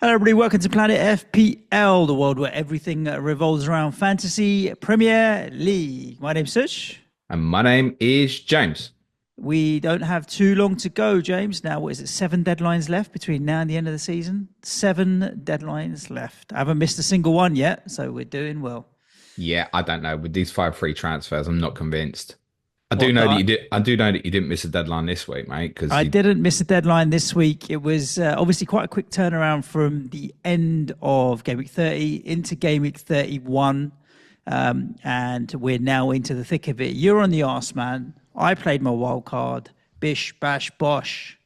Hello, everybody. Welcome to Planet FPL, the world where everything revolves around fantasy Premier League. My name's Suj. And my name is James. We don't have too long to go, James. Now, what is it? 7 deadlines left between now and the end of the season. 7 deadlines left. I haven't missed a single one yet, so we're doing well. Yeah, I don't know. With these 5 free transfers, I'm not convinced. I do know that you did. I do know that you didn't miss a deadline this week, mate. Because I didn't miss a deadline this week. It was obviously quite a quick turnaround from the end of Game Week 30 into Game Week 31, and we're now into the thick of it. You're on the arse, man. I played my wild card. Bish, bash, bosh.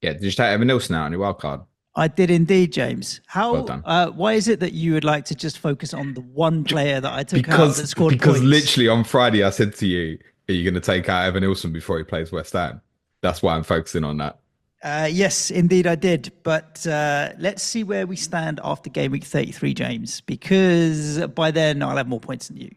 Yeah, did you take Evan Nilsson out on your wild card? I did indeed, James. How? Well done. Why is it that you would like to just focus on the one player that I took out that scored because points? literally on Friday I said to you, "Are you going to take out Evan Nilsson before he plays West Ham?" That's why I'm focusing on that. Yes, indeed I did. But let's see where we stand after Game Week 33, James, because by then I'll have more points than you.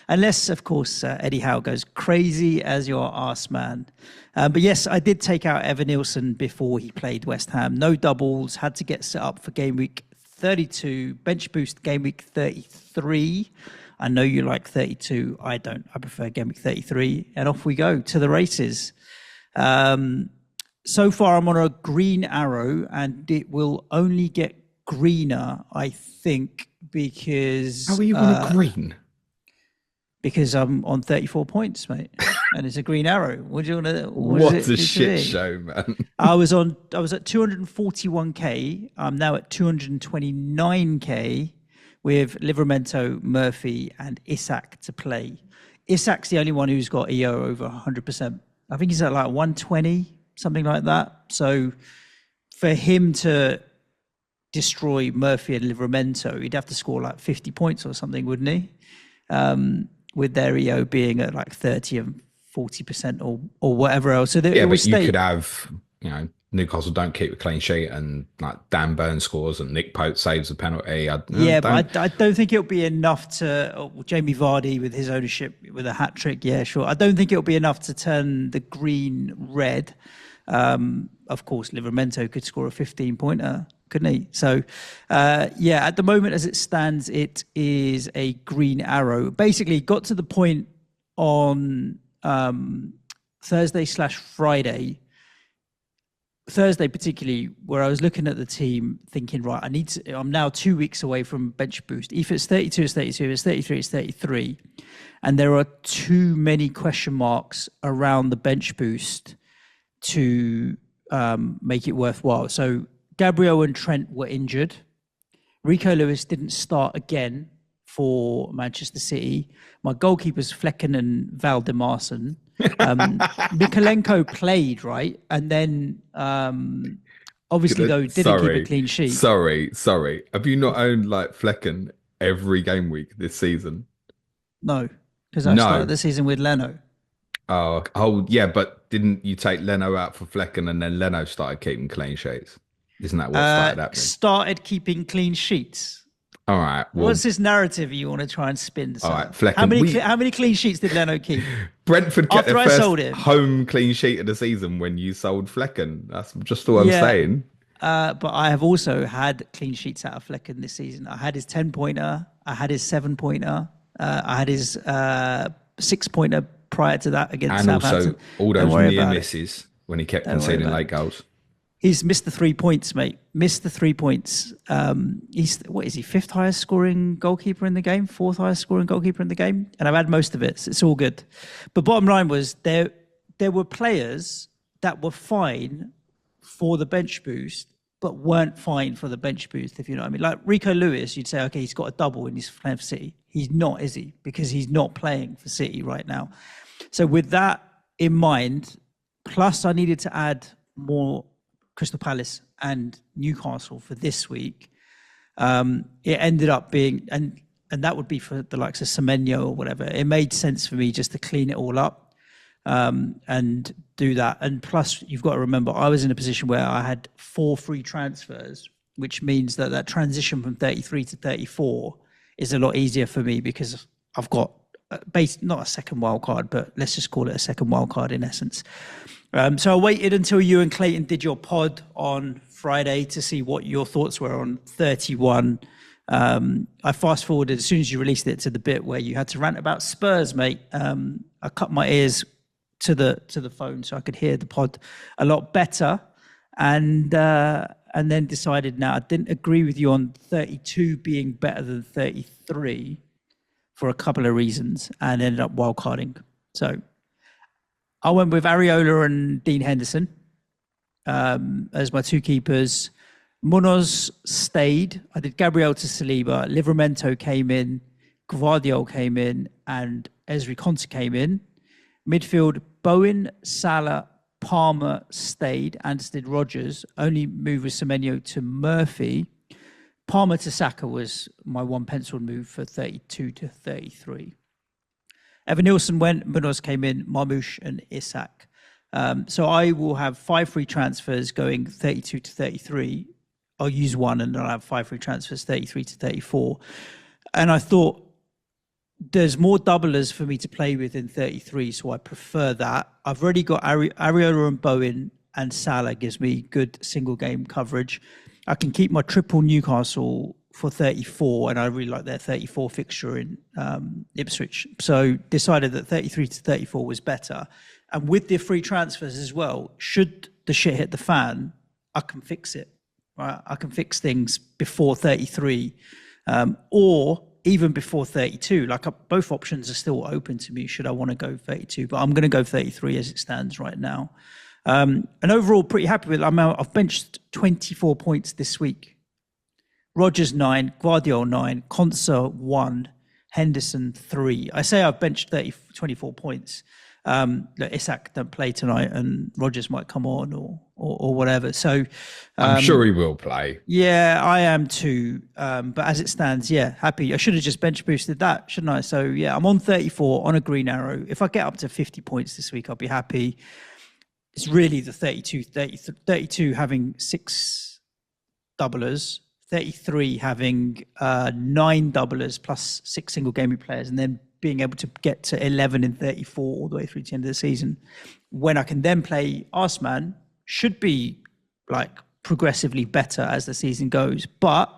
Unless, of course, Eddie Howe goes crazy as your arse man. But yes, I did take out Evan Nilsson before he played West Ham. No doubles, had to get set up for Game Week 32. Bench boost Game Week 33. I know you like 32. I don't. I prefer Game Week 33. And off we go to the races. So far, I'm on a green arrow, and it will only get greener, I think, because... How are you on a green? Because I'm on 34 points, mate, and it's a green arrow. What do you want to? What a shit show, man! I was at 241k. I'm now at 229k with Livramento, Murphy, and Isak to play. Isak's the only one who's got EO over 100%. I think he's at like 120, something like that. So for him to destroy Murphy and Livramento, he'd have to score like 50 points or something, wouldn't he? With their EO being at like 30 and 40% or whatever else. So yeah, but you could have, Newcastle don't keep a clean sheet and like Dan Burn scores and Nick Pope saves a penalty. But I don't think it'll be enough to Jamie Vardy with his ownership with a hat trick. Yeah, sure. I don't think it'll be enough to turn the green red. Of course, Livramento could score a 15-pointer, couldn't he? So, at the moment as it stands, it is a green arrow. Basically, got to the point on Thursday/Friday, Thursday particularly, where I was looking at the team thinking, right, I'm now 2 weeks away from bench boost. If it's 32, it's 32. If it's 33, it's 33. And there are too many question marks around the bench boost to make it worthwhile. So Gabriel and Trent were injured. Rico Lewis didn't start again for Manchester City. My goalkeepers Flecken and Valdemarsson. Mikolenko played, right? And then obviously though didn't keep a clean sheet. Sorry. Have you not owned like Flecken every game week this season? No, because I started the season with Leno. Oh yeah, but didn't you take Leno out for Flecken and then Leno started keeping clean sheets? Isn't that what started happening? Started keeping clean sheets. All right. Well, what's this narrative you want to try and spin? All right, Flecken. How many clean sheets did Leno keep? Brentford kept their first home clean sheet of the season when you sold Flecken. That's just all I'm saying. But I have also had clean sheets out of Flecken this season. I had his 10-pointer. I had his 7-pointer. I had his 6-pointer prior to that against Southampton. And also all those near misses when he kept conceding late goals. He's missed the 3 points, mate. Missed the 3 points. He's, what is he, 5th highest scoring goalkeeper in the game? 4th highest scoring goalkeeper in the game? And I've had most of it, so it's all good. But bottom line was there were players that were fine for the bench boost, but weren't fine for the bench boost, if you know what I mean. Like Rico Lewis, you'd say, okay, he's got a double and he's playing for City. He's not, is he? Because he's not playing for City right now. So with that in mind, plus I needed to add more Crystal Palace and Newcastle for this week. It ended up being, and that would be for the likes of Semenyo or whatever. It made sense for me just to clean it all up and do that. And plus, you've got to remember, I was in a position where I had 4 free transfers, which means that transition from 33 to 34 is a lot easier for me because I've got based not a second wild card, but let's just call it a second wild card in essence. So I waited until you and Clayton did your pod on Friday to see what your thoughts were on 31. I fast forwarded as soon as you released it to the bit where you had to rant about Spurs, mate. I cut my ears to the phone so I could hear the pod a lot better, and then decided now I didn't agree with you on 32 being better than 33 for a couple of reasons, and ended up wildcarding. So I went with Areola and Dean Henderson as my two keepers. Munoz stayed. I did Gabriel to Saliba. Livramento came in. Gvardiol came in. And Ezri Konsa came in. Midfield, Bowen, Salah, Palmer stayed. And did Rodgers. Only move with Semenyo to Murphy. Palmer to Saka was my one penciled move for 32 to 33. Evan Nilsson went. Munoz came in. Marmoush and Isak. So I will have 5 free transfers going 32 to 33. I'll use one and I'll have 5 free transfers, 33 to 34. And I thought there's more doublers for me to play with in 33, so I prefer that. I've already got Areola and Bowen, and Salah gives me good single game coverage. I can keep my triple Newcastle for 34, and I really like their 34 fixture in Ipswich. So decided that 33 to 34 was better. And with the free transfers as well, should the shit hit the fan, I can fix it. Right, I can fix things before 33, or even before 32. Like both options are still open to me. Should I want to go 32? But I'm going to go 33 as it stands right now. And overall, pretty happy with it. I've benched 24 points this week. Rodgers 9, Gvardiol 9, Konsa 1, Henderson 3. I say I've benched 24 points. Isak don't play tonight, and Rodgers might come on or whatever. So I'm sure he will play. Yeah, I am too. But as it stands, yeah, happy. I should have just bench boosted that, shouldn't I? So yeah, I'm on 34 on a green arrow. If I get up to 50 points this week, I'll be happy. It's really the 32 having 6 doublers, 33 having 9 doublers plus 6 single gaming players, and then being able to get to 11 in 34 all the way through to the end of the season, when I can then play Arsman, should be like progressively better as the season goes. But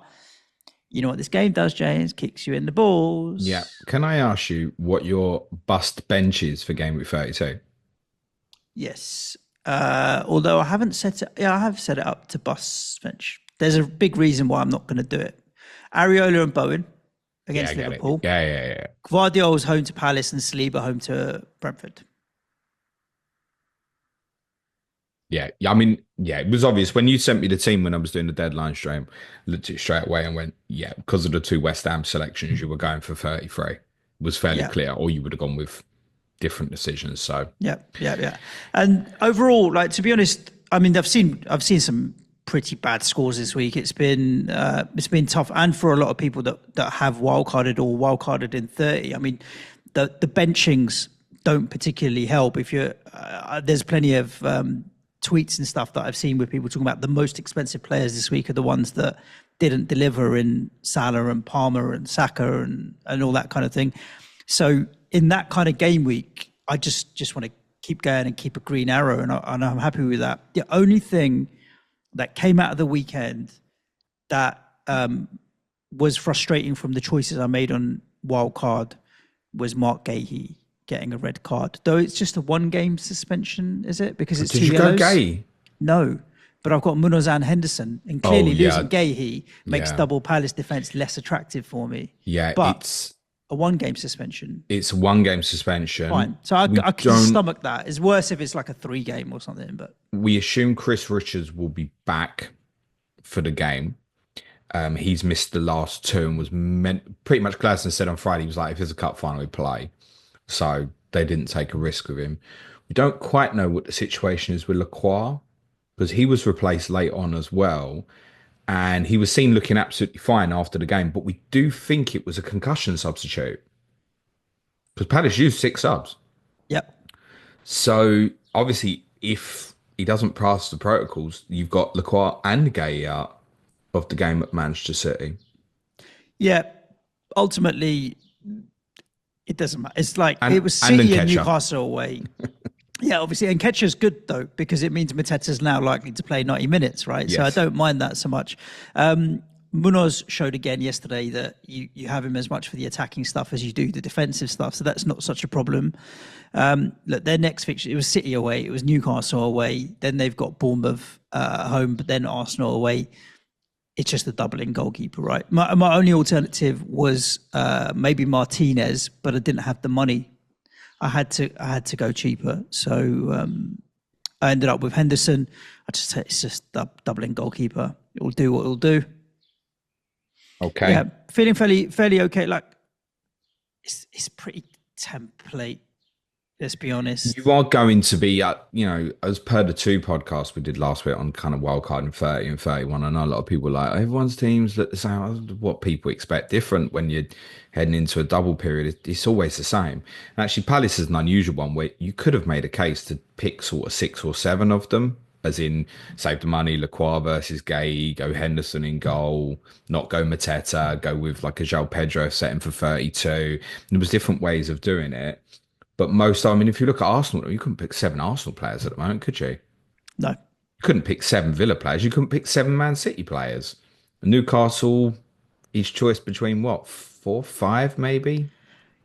you know what this game does, James? Kicks you in the balls. Yeah. Can I ask you what your bust bench is for Gameweek 32? Yes. Although I haven't set it. Yeah, I have set it up to bust bench. There's a big reason why I'm not going to do it. Areola and Bowen against Liverpool. Yeah. Gvardiol's home to Palace and Saliba home to Brentford. Yeah. I mean, yeah, it was obvious when you sent me the team when I was doing the deadline stream. Looked at it straight away and went, yeah, because of the 2 West Ham selections, you were going for 33. It was fairly clear, or you would have gone with different decisions. So yeah. And overall, like, to be honest, I mean, I've seen some pretty bad scores this week. It's been tough, and for a lot of people that have wildcarded or wildcarded in 30. I mean, the benchings don't particularly help. If you're there's plenty of tweets and stuff that I've seen with people talking about the most expensive players this week are the ones that didn't deliver in Salah and Palmer and Saka and all that kind of thing. So in that kind of game week, I just want to keep going and keep a green arrow, and I'm happy with that. The only thing that came out of the weekend that was frustrating from the choices I made on wildcard was Marc Guehi getting a red card. Though it's just a 1-game suspension, is it? Because it's 2 yellows. Did you go Guehi? No, but I've got Munoz and Henderson, and clearly losing Guehi makes double Palace defence less attractive for me. Yeah, but it's a 1-game suspension. It's a 1-game suspension. Fine. So I can stomach that. It's worse if it's like a 3-game or something. But we assume Chris Richards will be back for the game. He's missed the last 2 and was pretty much Gladstone said on Friday, he was like, if there's a cup final, we play. So they didn't take a risk with him. We don't quite know what the situation is with Lacroix, because he was replaced late on as well. And he was seen looking absolutely fine after the game. But we do think it was a concussion substitute, because Palace used 6 subs. Yep. So obviously, if he doesn't pass the protocols, you've got Lacroix and Guehi out of the game at Manchester City. Yeah. Ultimately, It doesn't matter. It's like it And was and City and Nketiah. Newcastle away. Yeah, obviously, and Nketiah's good though because it means Mateta's now likely to play 90 minutes, right? So I Yes. don't mind that so much. Munoz showed again yesterday that you have him as much for the attacking stuff as you do the defensive stuff, so that's not such a problem. Look, their next fixture, it was City away, it was Newcastle away, then they've got Bournemouth at home, but then Arsenal away. It's just a doubling goalkeeper, right? My only alternative was maybe Martinez, but I didn't have the money. I had to go cheaper, so I ended up with Henderson. I just say it's just doubling goalkeeper. It will do what it'll do. Okay. Yeah, feeling fairly okay. Like it's pretty template. Let's be honest. You are going to be, as per the two podcasts we did last week on kind of wildcard in 30 and 31. I know a lot of people are like, everyone's teams look the same. What people expect different when you're heading into a double period. It's always the same. And actually, Palace is an unusual one where you could have made a case to pick sort of 6 or 7 of them, as in save the money, Lacroix versus Guehi, go Henderson in goal, not go Mateta, go with like a João Pedro setting for 32. There was different ways of doing it. But I mean, if you look at Arsenal, you couldn't pick 7 Arsenal players at the moment, could you? No. You couldn't pick 7 Villa players. You couldn't pick 7 Man City players. Newcastle, each choice between what, 4, 5 maybe?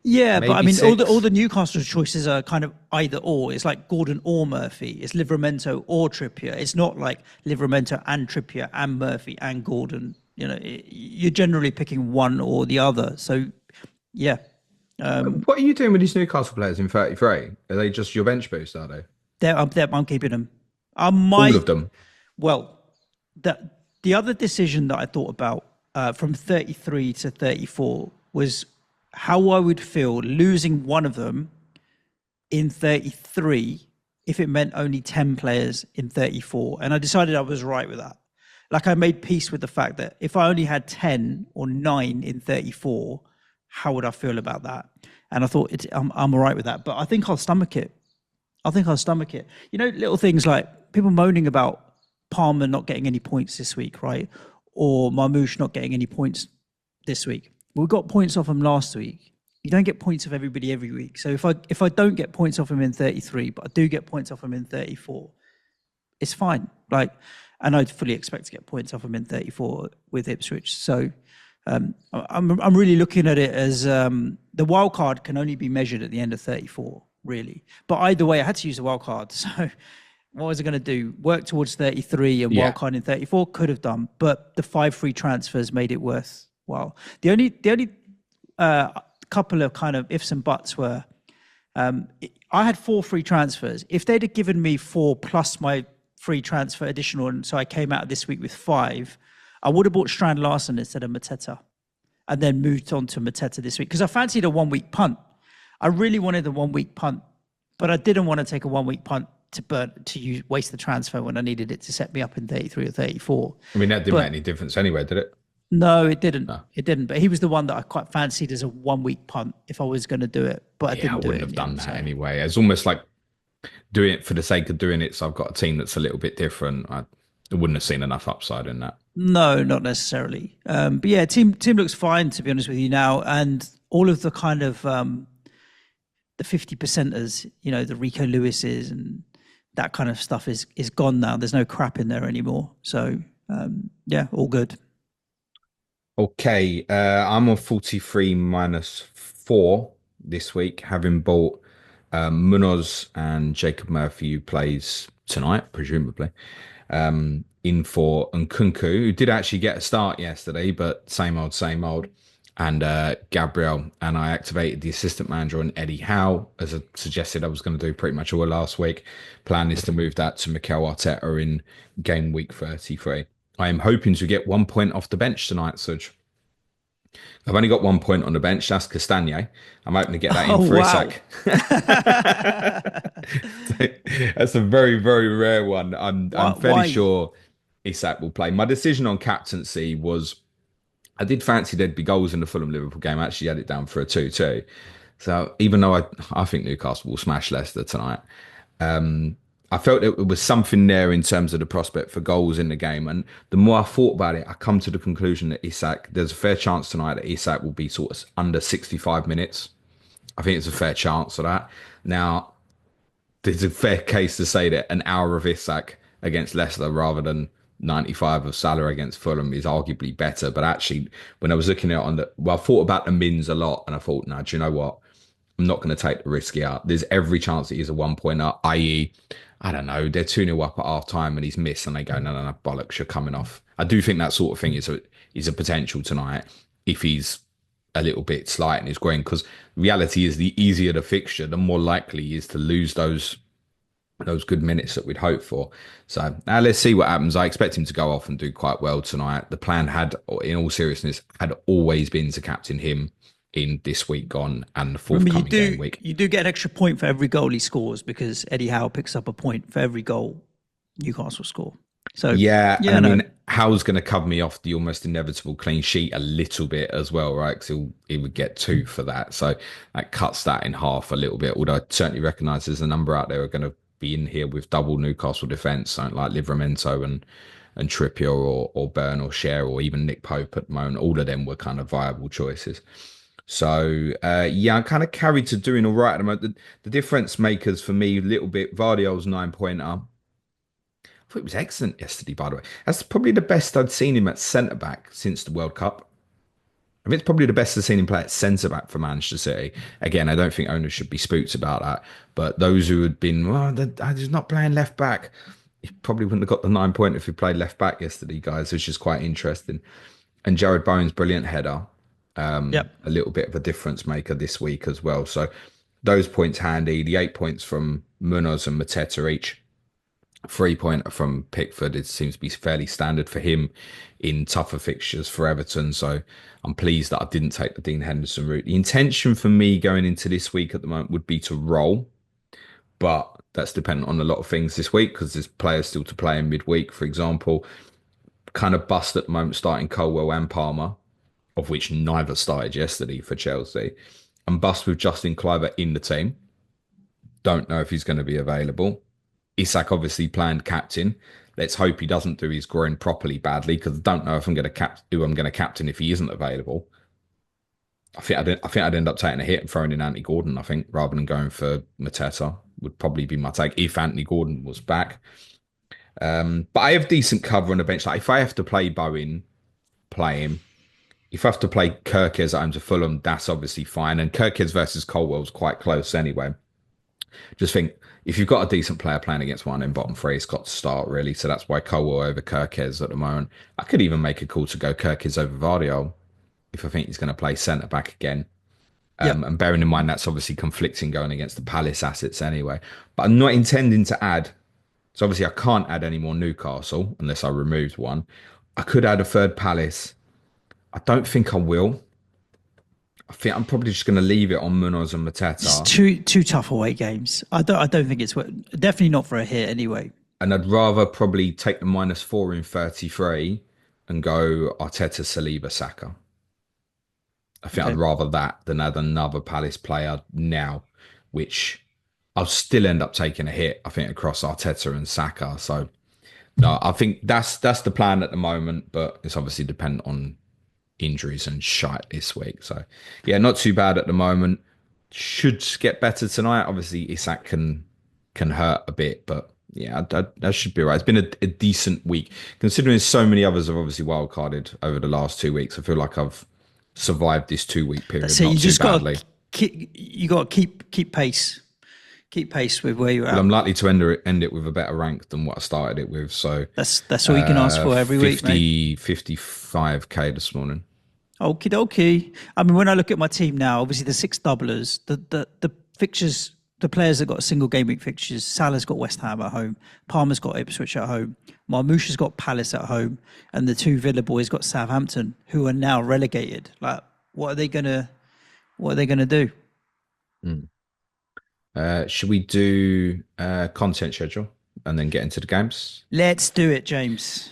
Yeah, but I Maybe mean, all 6? the Newcastle choices are kind of either or. It's like Gordon or Murphy. It's Livramento or Trippier. It's not like Livramento and Trippier and Murphy and Gordon. You're generally picking one or the other. So, yeah. What are you doing with these Newcastle players in 33? Are they just your bench boost, are they? I'm keeping them. I All might. of them. Well, the other decision that I thought about from 33 to 34 was how I would feel losing one of them in 33 if it meant only 10 players in 34. And I decided I was right with that. Like I made peace with the fact that if I only had 10 or 9 in 34, how would I feel about that? And I thought I'm all right with that. But I think I'll stomach it. Little things like people moaning about Palmer not getting any points this week, right? Or Marmoush not getting any points this week. We got points off him last week. You don't get points off everybody every week. So if I don't get points off him in 33, but I do get points off him in 34, it's fine. And I'd fully expect to get points off him in 34 with Ipswich. So I'm really looking at it as the wild card can only be measured at the end of 34, really. But either way, I had to use the wild card. So what was I going to do? Work towards 33 and wild card in 34? Could have done, but the 5 free transfers made it worthwhile. The only couple of kind of ifs and buts were I had 4 free transfers. If they'd have given me 4 plus my free transfer additional, and so I came out this week with 5, I would have bought Strand Larsen instead of Mateta and then moved on to Mateta this week because I fancied a 1-week punt. I really wanted a 1-week punt, but I didn't want to take a 1-week punt to waste the transfer when I needed it to set me up in 33 or 34. I mean, that didn't make any difference anyway, did it? No, it didn't. No. It didn't. But he was the one that I quite fancied as a 1-week punt if I was going to do it. But I didn't do it. I wouldn't have done that anyway. It's almost like doing it for the sake of doing it. So I've got a team that's a little bit different. I wouldn't have seen enough upside in that. No, not necessarily. But yeah, team looks fine, to be honest with you now. And all of the kind of the 50%ers, the Rico Lewises and that kind of stuff is gone now. There's no crap in there anymore. So yeah, all good. Okay, I'm on 43 minus 4 this week, having bought Munoz and Jacob Murphy, who plays tonight, presumably, in for Nkunku, who did actually get a start yesterday, but same old, and Gabriel. And I activated the assistant manager on Eddie Howe, as I suggested I was going to do pretty much all last week. Plan is to move that to Mikel Arteta in game week 33. I am hoping to get 1 point off the bench tonight, Suj. I've only got 1 point on the bench. That's Castagne. I'm hoping to get that in for Isak. That's a very, very rare one. I'm fairly sure Isak will play. My decision on captaincy was I did fancy there'd be goals in the Fulham Liverpool game. I actually had it down for a 2-2. So even though I think Newcastle will smash Leicester tonight, I felt it was something there in terms of the prospect for goals in the game. And the more I thought about it, I come to the conclusion that there's a fair chance tonight that Isak will be sort of under 65 minutes. I think it's a fair chance of that. Now, there's a fair case to say that an hour of Isak against Leicester rather than 95 of Salah against Fulham is arguably better. But actually, when I was looking at it I thought about the mins a lot, and I thought, no, do you know what? I'm not going to take the risk out. There's every chance that he's a 1-pointer, i.e., I don't know, they're 2-0 up at half time and he's missed, and they go, no, bollocks, you're coming off. I do think that sort of thing is a potential tonight if he's a little bit slight in his green, because reality is the easier the fixture, the more likely he is to lose those good minutes that we'd hope for. So now let's see what happens. I expect him to go off and do quite well tonight. The plan had, in all seriousness, had always been to captain him in this week gone and the forthcoming game week. You do get an extra point for every goal he scores, because Eddie Howe picks up a point for every goal Newcastle score. So yeah, and I mean, Howe's going to cover me off the almost inevitable clean sheet a little bit as well, right? Because he would get 2 for that, so that cuts that in half a little bit. Although I certainly recognise there's a number out there who are going to be in here with double Newcastle defence, something like Livramento and Trippier or Byrne or Cher or even Nick Pope at the moment. All of them were kind of viable choices. So yeah, I'm kind of carried to doing all right at the moment. The difference makers for me, a little bit, Vardiol's 9-pointer. I thought it was excellent yesterday, by the way. That's probably the best I'd seen him at centre-back since the World Cup. I mean, it's probably the best I've seen him play at centre-back for Manchester City. Again, I don't think owners should be spooked about that. But those who had been, he's not playing left-back, he probably wouldn't have got the 9-pointer if he played left-back yesterday, guys, which is quite interesting. And Jared Bowen's brilliant header. A little bit of a difference maker this week as well. So those points handy. The 8 points from Munoz and Mateta each. 3-pointer from Pickford. It seems to be fairly standard for him in tougher fixtures for Everton. So I'm pleased that I didn't take the Dean Henderson route. The intention for me going into this week at the moment would be to roll, but that's dependent on a lot of things this week because there's players still to play in midweek. For example, kind of bust at the moment starting Colwell and Palmer, of which neither started yesterday for Chelsea, and bust with Justin Kluivert in the team. Don't know if he's going to be available. Isak obviously planned captain. Let's hope he doesn't do his groin properly badly, because I don't know if I'm going to who I'm going to captain if he isn't available. I think I'd end up taking a hit and throwing in Anthony Gordon, I think, rather than going for Mateta would probably be my take if Anthony Gordon was back. But I have decent cover on the bench. Like if I have to play Bowen, play him. If I have to play Kirkes at home to Fulham, that's obviously fine. And Kirkes versus Colwell's quite close anyway. Just think, if you've got a decent player playing against one in bottom three, it's got to start, really. So that's why Colwell over Kirkes at the moment. I could even make a call to go Kirkes over Vardiol if I think he's going to play centre-back again. And bearing in mind, that's obviously conflicting going against the Palace assets anyway. But I'm not intending to add. So obviously I can't add any more Newcastle unless I removed one. I could add a third Palace. I don't think I will. I think I'm probably just going to leave it on Munoz and Mateta. It's two tough away games. I don't think it's definitely not for a hit anyway. And I'd rather probably take the -4 in 33 and go Arteta, Saliba, Saka. I think I'd rather that than add another Palace player now, which I'll still end up taking a hit, I think, across Arteta and Saka. So no, I think that's the plan at the moment, but it's obviously dependent on injuries and shite this week. So yeah, not too bad at the moment. Should get better tonight. Obviously Isak can hurt a bit, but yeah, that should be right. It's been a decent week considering so many others have obviously wildcarded over the last 2 weeks. I feel like I've survived this 2 week period so not you too just badly. You got to keep pace. Keep pace with where you're at. Well, I'm likely to end it with a better rank than what I started it with. So that's all you can ask for every week, mate. 55k this morning. Okie dokie. I mean, when I look at my team now, obviously the 6 doublers, the fixtures, the players that got single game week fixtures, Salah's got West Ham at home, Palmer's got Ipswich at home, Marmoush's got Palace at home, and the 2 Villa boys got Southampton, who are now relegated. Like, what are they gonna do? Should we do content schedule and then get into the games? Let's do it, James.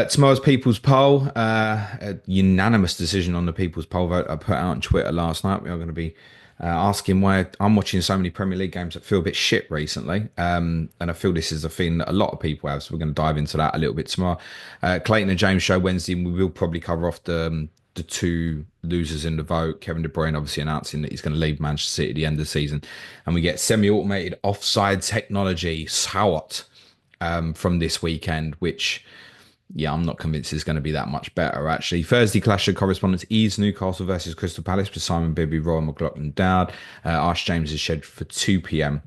Tomorrow's People's Poll, a unanimous decision on the People's Poll vote I put out on Twitter last night. We are going to be asking why I'm watching so many Premier League games that feel a bit shit recently. And I feel this is a thing that a lot of people have. So we're going to dive into that a little bit tomorrow. Clayton and James show Wednesday, and we will probably cover off the the two losers in the vote. Kevin De Bruyne obviously announcing that he's going to leave Manchester City at the end of the season. And we get semi-automated offside technology, SWOT, from this weekend, which, yeah, I'm not convinced is going to be that much better, actually. Thursday clash of correspondence is Newcastle versus Crystal Palace with Simon Bibby, Roy McLaughlin Dowd. Ash James is scheduled for 2 p.m.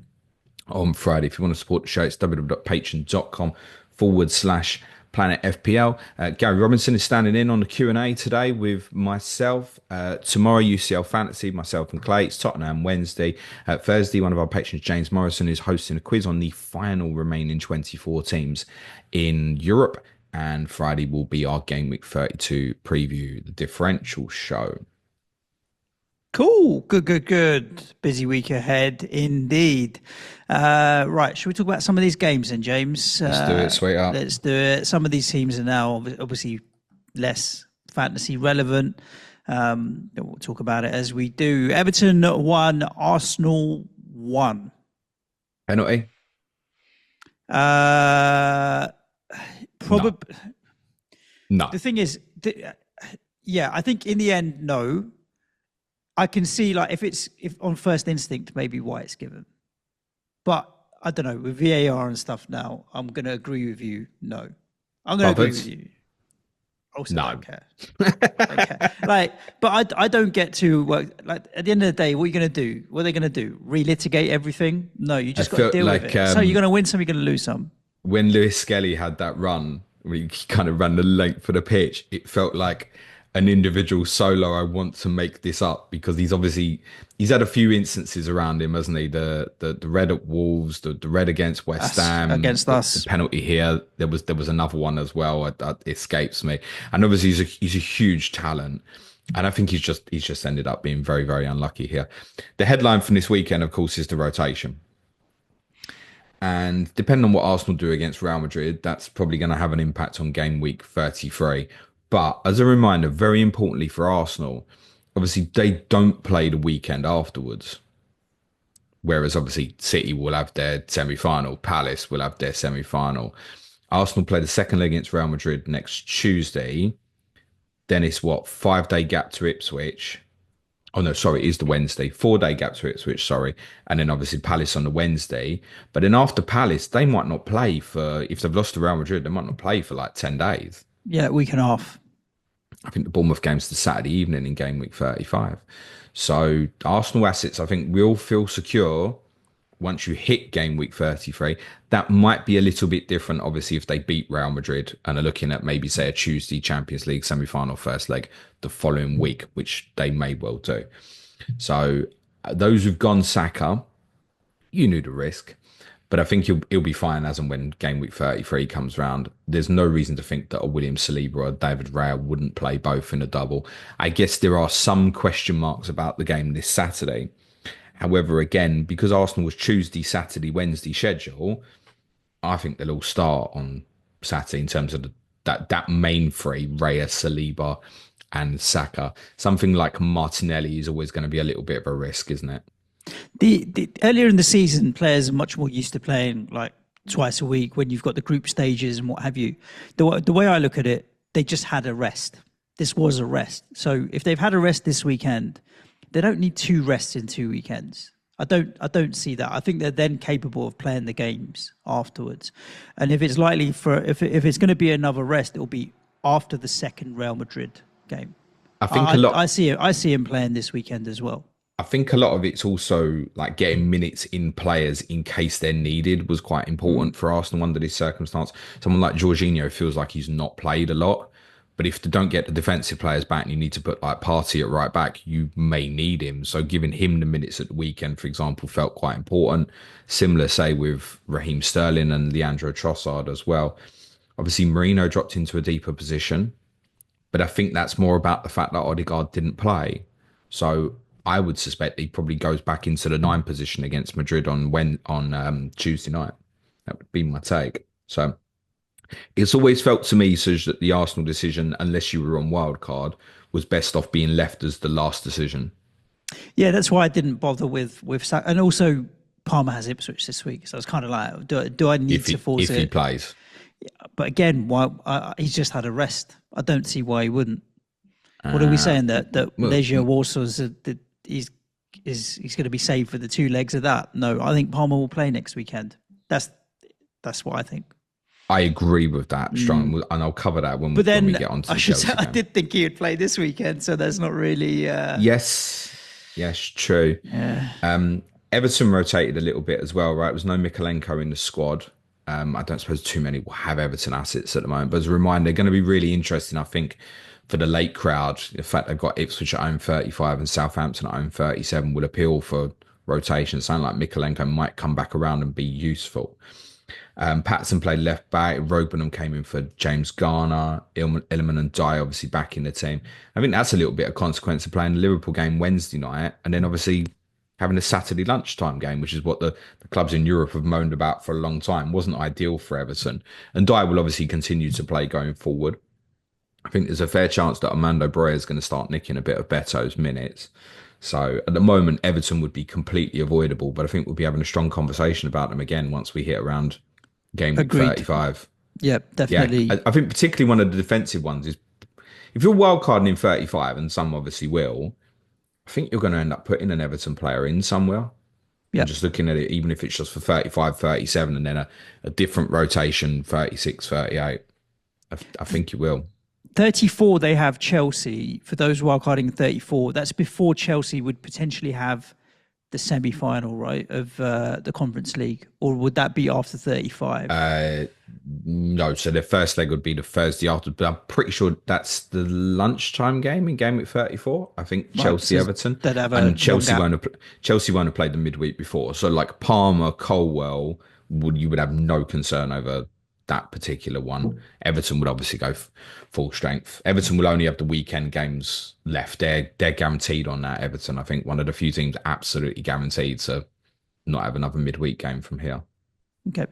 on Friday. If you want to support the show, it's www.patreon.com/Planet FPL. Gary Robinson is standing in on the Q&A today with myself. Tomorrow, UCL Fantasy, myself and Clay. It's Tottenham Wednesday. Thursday, one of our patrons, James Morrison, is hosting a quiz on the final remaining 24 teams in Europe. And Friday will be our Game Week 32 preview, the differential show. Cool. Good. Busy week ahead indeed. Right. Should we talk about some of these games then, James? Let's do it, sweetheart. Let's do it. Some of these teams are now obviously less fantasy relevant. We'll talk about it as we do. Everton 1, Arsenal 1. Penalty? Probably. No. The thing is, yeah, I think in the end, no. I can see, like, if on first instinct, maybe why it's given. But I don't know, with VAR and stuff now, I'm going to agree with you. No. I'm going to agree with you. Also, I don't care. Like, but I don't get to work. Like, at the end of the day, what are you going to do? What are they going to do? Relitigate everything? No, you just got to deal with it. So you're going to win some, you're going to lose some. When Lewis Skelly had that run, we kind of ran the length of the pitch, it felt like an individual solo. I want to make this up, because he's had a few instances around him, hasn't he? The red at Wolves, the red against West Ham, against us, the penalty here. There was another one as well that escapes me. And obviously he's a huge talent, and I think he's just ended up being very, very unlucky here. The headline from this weekend, of course, is the rotation. And depending on what Arsenal do against Real Madrid, that's probably going to have an impact on game week 33. But as a reminder, very importantly for Arsenal, obviously they don't play the weekend afterwards. Whereas obviously City will have their semi-final, Palace will have their semi-final. Arsenal play the second leg against Real Madrid next Tuesday. Then it's 5-day gap to Ipswich. Oh, no, sorry, it is the Wednesday. 4-day gap to Ipswich, sorry. And then obviously Palace on the Wednesday. But then after Palace, they might not play if they've lost to Real Madrid, they might not play for like 10 days. Yeah, week and a half. I think the Bournemouth game's the Saturday evening in game week 35. So Arsenal assets, I think, will feel secure once you hit game week 33. That might be a little bit different, obviously, if they beat Real Madrid and are looking at maybe, say, a Tuesday Champions League semi-final first leg the following week, which they may well do. So those who've gone Saka, you knew the risk. But I think he'll be fine as and when game week 33 comes round. There's no reason to think that a William Saliba or a David Raya wouldn't play both in a double. I guess there are some question marks about the game this Saturday. However, again, because Arsenal was Tuesday, Saturday, Wednesday schedule, I think they'll all start on Saturday in terms of that main three, Raya, Saliba and Saka. Something like Martinelli is always going to be a little bit of a risk, isn't it? The earlier in the season, players are much more used to playing like twice a week when you've got the group stages and what have you. The way I look at it, they just had a rest. This was a rest. So if they've had a rest this weekend, they don't need 2 rests in 2 weekends. I don't see that. I think they're then capable of playing the games afterwards. And if it's likely if it's going to be another rest, it'll be after the second Real Madrid game. I think I see him playing this weekend as well. I think a lot of it's also like getting minutes in players in case they're needed was quite important for Arsenal under this circumstance. Someone like Jorginho feels like he's not played a lot, but if they don't get the defensive players back and you need to put like Partey at right back, you may need him. So giving him the minutes at the weekend, for example, felt quite important. Similar, say, with Raheem Sterling and Leandro Trossard as well. Obviously, Merino dropped into a deeper position, but I think that's more about the fact that Odegaard didn't play. So I would suspect he probably goes back into the 9 position against Madrid on Tuesday night. That would be my take. So it's always felt to me, Suj, that the Arsenal decision, unless you were on wildcard, was best off being left as the last decision. Yeah, that's why I didn't bother with Saka. And also, Palmer has Ipswich this week, so it's kind of like, do I need to force it? If he plays. But again, he's just had a rest. I don't see why he wouldn't. What are we saying that Well, Leisure Warsaw's that he's going to be saved for the two legs of that? No, I think Palmer will play next weekend. That's what I think. I agree with that strongly, and I'll cover that But when we then get on to I the should Chelsea say I game. did think he would play this weekend, so that's not really. Yes, true. Everton rotated a little bit as well, right? There was no Mikalenko in the squad. I don't suppose too many will have Everton assets at the moment, but as a reminder, they're going to be really interesting, I think, for the late crowd. The fact they've got Ipswich at home 35 and Southampton at home 37 will appeal for rotation. Sound like Mikalenko might come back around and be useful. Patson played left back. Robenham came in for James Garner. Ilman and Dye obviously back in the team. I think that's a little bit of consequence of playing the Liverpool game Wednesday night and then obviously having a Saturday lunchtime game, which is what the clubs in Europe have moaned about for a long time. Wasn't ideal for Everton. And Dye will obviously continue to play going forward. I think there's a fair chance that Armando Broja is going to start nicking a bit of Beto's minutes. So at the moment, Everton would be completely avoidable, but I think we'll be having a strong conversation about them again once we hit around game week 35. Yeah, definitely. Yeah, I think particularly one of the defensive ones is if you're wildcarding in 35, and some obviously will, I think you're going to end up putting an Everton player in somewhere. Yeah. And just looking at it, even if it's just for 35, 37, and then a different rotation, 36, 38, I think you will. 34, they have Chelsea. For those wildcarding 34, that's before Chelsea would potentially have the semi-final, right, of the Conference League, or would that be after 35? No, so their first leg would be the Thursday after, but I'm pretty sure that's the lunchtime game in game week 34. I think Right, Chelsea so Everton, they'd have a and Chelsea long won't have played the midweek before. So like Palmer, Colwell, you would have no concern over that particular one. Everton would obviously go full strength. Everton will only have the weekend games left. They're guaranteed on that. Everton, I think, one of the few teams absolutely guaranteed to not have another midweek game from here. Okay.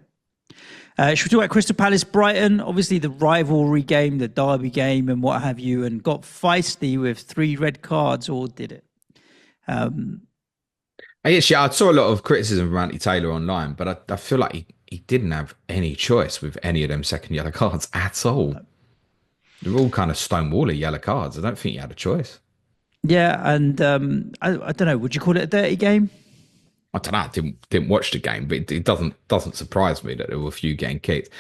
Should we talk about Crystal Palace, Brighton? Obviously, the rivalry game, the derby game, and what have you, and got feisty with 3 red cards, or did it? I saw a lot of criticism of Randy Taylor online, but I feel like he didn't have any choice with any of them second yellow cards at all. They're all kind of stonewalling yellow cards. I don't think he had a choice. Yeah, and I don't know. Would you call it a dirty game? I don't know. I didn't watch the game, but it doesn't surprise me that there were a few getting kicked.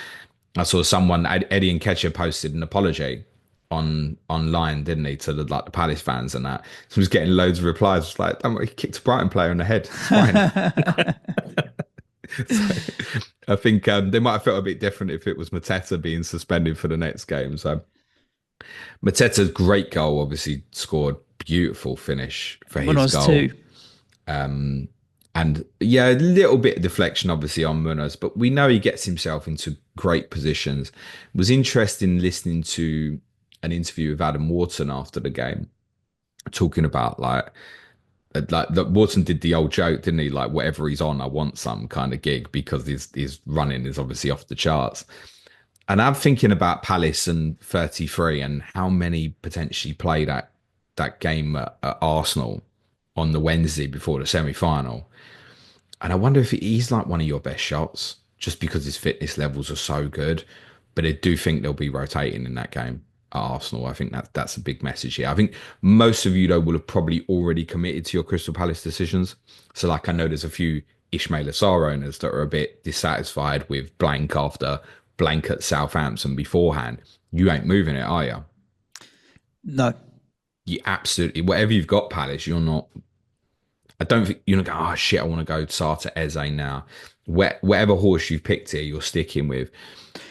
I saw someone, Eddie Nketiah, posted an apology online, didn't he, to the Palace fans and that. So he was getting loads of replies. It's like, don't worry, he kicked a Brighton player in the head. It's fine. So, I think they might have felt a bit different if it was Mateta being suspended for the next game. So Mateta's great goal, obviously scored, beautiful finish for his goal. Too. And yeah, a little bit of deflection, obviously, on Munoz, but we know he gets himself into great positions. It was interesting listening to an interview with Adam Wharton after the game, talking about like Wharton did the old joke, didn't he? Like, whatever he's on, I want some kind of gig, because his running is obviously off the charts. And I'm thinking about Palace and 33 and how many potentially play that game at Arsenal on the Wednesday before the semi-final. And I wonder if he's like one of your best shots, just because his fitness levels are so good. But I do think they'll be rotating in that game at Arsenal. I think that's a big message here. I think most of you, though, will have probably already committed to your Crystal Palace decisions. So, like, I know there's a few Ismail Assar owners that are a bit dissatisfied with blank after blank at Southampton beforehand. You ain't moving it, are you? No. You absolutely, whatever you've got, Palace, you're not. I don't think you're going to go, oh shit, I want to go Sarr to Eze now. Whatever horse you've picked here, you're sticking with.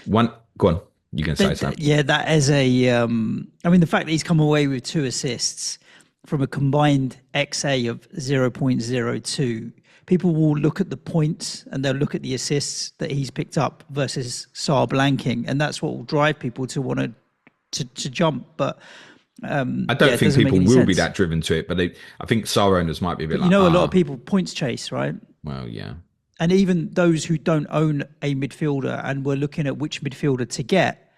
Go on. You can say something. Yeah, that as I mean, the fact that he's come away with 2 assists from a combined XA of 0.02, people will look at the points and they'll look at the assists that he's picked up versus Sarr blanking, and that's what will drive people to want to jump. But I don't think people will be that driven to it, but I think Sarr owners might be a bit like, a lot of people points chase, right? Well, yeah. And even those who don't own a midfielder and were looking at which midfielder to get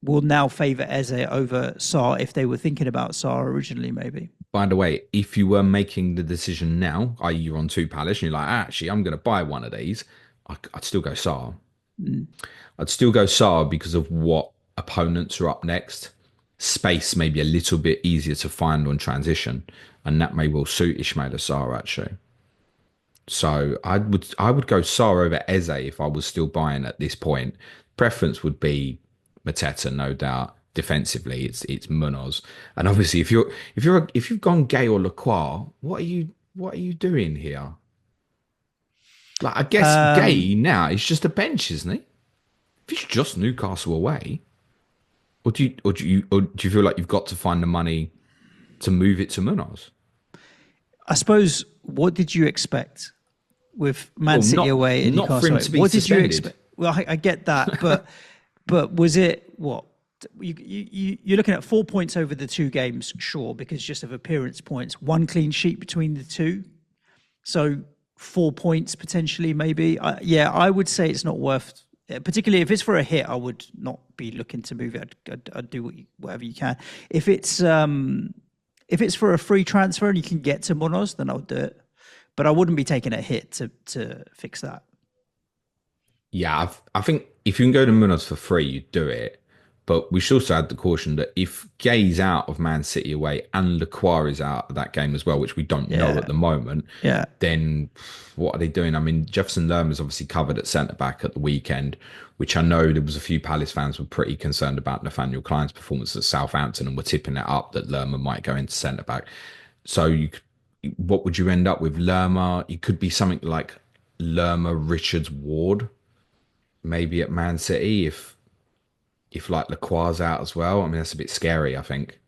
will now favour Eze over Sarr if they were thinking about Sarr originally, maybe. By the way, if you were making the decision now, i.e. you're on 2 Palace, and you're like, actually, I'm going to buy one of these, I'd still go Sarr. I'd still go Sarr because of what opponents are up next. space maybe a little bit easier to find on transition, and that may well suit Ismaila Sarr actually. So I would go Sarr over Eze if I was still buying at this point. Preference would be Mateta, no doubt. Defensively, it's Munoz, and obviously if you've gone Gay or Lacroix, what are you doing here? Like I guess Gay now is just a bench, isn't he? If it's just Newcastle away, or do you feel like you've got to find the money to move it to Munoz? I suppose, what did you expect with Man Well, City not away and not Newcastle for him away? to be What did you suspended. expect? Well, I get that, but was it what? You're looking at 4 points over the two games, sure, because just of appearance points, one clean sheet between the two. So 4 points potentially, maybe. Yeah, I would say it's not worth. Particularly if it's for a hit, I would not be looking to move it. I'd do whatever you can. If it's for a free transfer and you can get to Munoz, then I'll do it. But I wouldn't be taking a hit to fix that. Yeah, I think if you can go to Munoz for free, you do it. But we should also add the caution that if Gay's out of Man City away and Lacroix is out of that game as well, which we don't know Yeah. at the moment, Yeah. then what are they doing? I mean, Jefferson Lerma's obviously covered at centre back at the weekend, which I know there was a few Palace fans were pretty concerned about Nathaniel Klein's performance at Southampton and were tipping it up that Lerma might go into centre back. So what would you end up with? Lerma, it could be something like Lerma, Richards, Ward, maybe at Man City if like Lacroix's out as well. I mean, that's a bit scary, I think.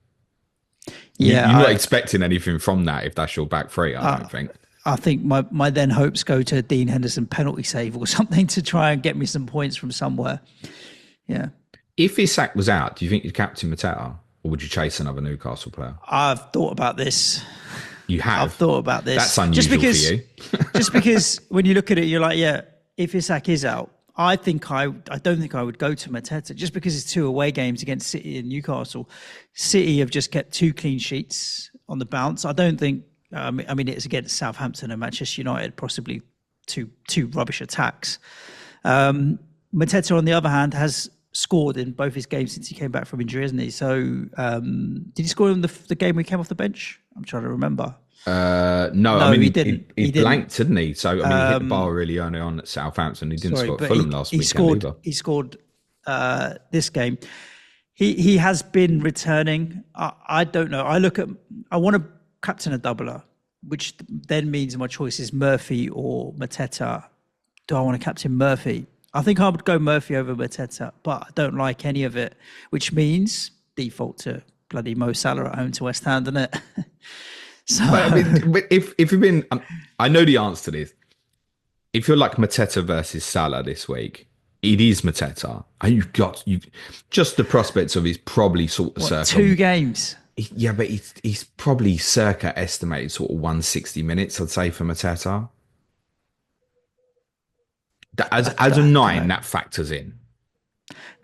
Yeah. You're not expecting anything from that if that's your back three, I don't think. I think my then hopes go to Dean Henderson penalty save or something to try and get me some points from somewhere. Yeah. If Isak was out, do you think you'd captain Mateta or would you chase another Newcastle player? I've thought about this. You have? I've thought about this. That's unusual for you. Just because when you look at it, you're like, yeah, if Isak is out, I don't think I would go to Mateta just because it's two away games against City and Newcastle. City have just kept 2 clean sheets on the bounce. I don't think. I mean, it's against Southampton and Manchester United, possibly two rubbish attacks. Mateta, on the other hand, has scored in both his games since he came back from injury, hasn't he? So, did he score in the game we came off the bench? I'm trying to remember. No, I mean, he didn't. He blanked, didn't he? So, I mean, he hit the bar really early on at Southampton. He didn't score at Fulham last weekend either. He scored this game. He has been returning. I don't know. I want to captain a doubler, which then means my choice is Murphy or Mateta. Do I want to captain Murphy? I think I would go Murphy over Mateta, but I don't like any of it, which means default to bloody Mo Salah at home to West Ham, doesn't it? So, But, I mean, if you've been, I know the answer to this. If you're like Mateta versus Salah this week, it is Mateta, and you just the prospects of his probably sort of circa 2 games. Yeah, but he's probably circa estimated sort of 160 minutes, I'd say, for Mateta. As a 9, that factors in.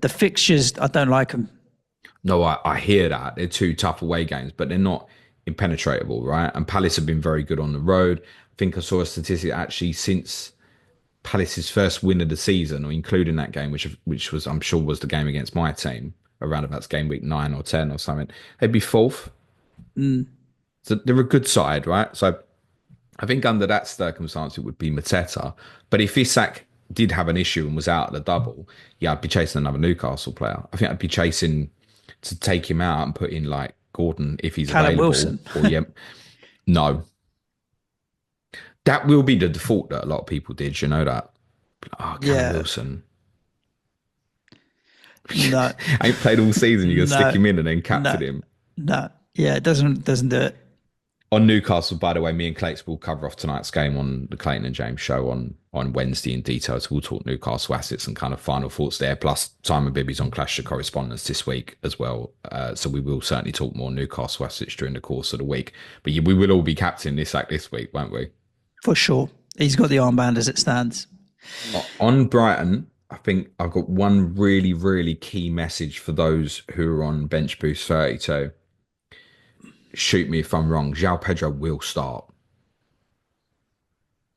The fixtures, I don't like them. No, I hear that. They're 2 tough away games, but they're not impenetrable, right? And Palace have been very good on the road. I think I saw a statistic actually since Palace's first win of the season, or including that game, which was, I'm sure, was the game against my team, around about game week 9 or 10 or something, they'd be 4th. So they're a good side, right? So I think under that circumstance, it would be Mateta. But if Isak did have an issue and was out at the double, yeah, I'd be chasing another Newcastle player. I think I'd be chasing to take him out and put in like Gordon if he's Callum available. Wilson. Or no. That will be the default that a lot of people did. You know that? Oh, Callum Wilson. No. Ain't played all season. You're going to stick him in and then captain him. No. Yeah, it doesn't do it. On Newcastle, by the way, me and Clates will cover off tonight's game on the Clayton and James show on Wednesday in detail. So we'll talk Newcastle assets and kind of final thoughts there. Plus, Simon Bibby's on Clash of Correspondence this week as well. So we will certainly talk more Newcastle assets during the course of the week. But yeah, we will all be captaining Isak this week, won't we? For sure. He's got the armband as it stands. On Brighton, I think I've got one really, really key message for those who are on Bench Boost 32. Shoot me if I'm wrong. João Pedro will start.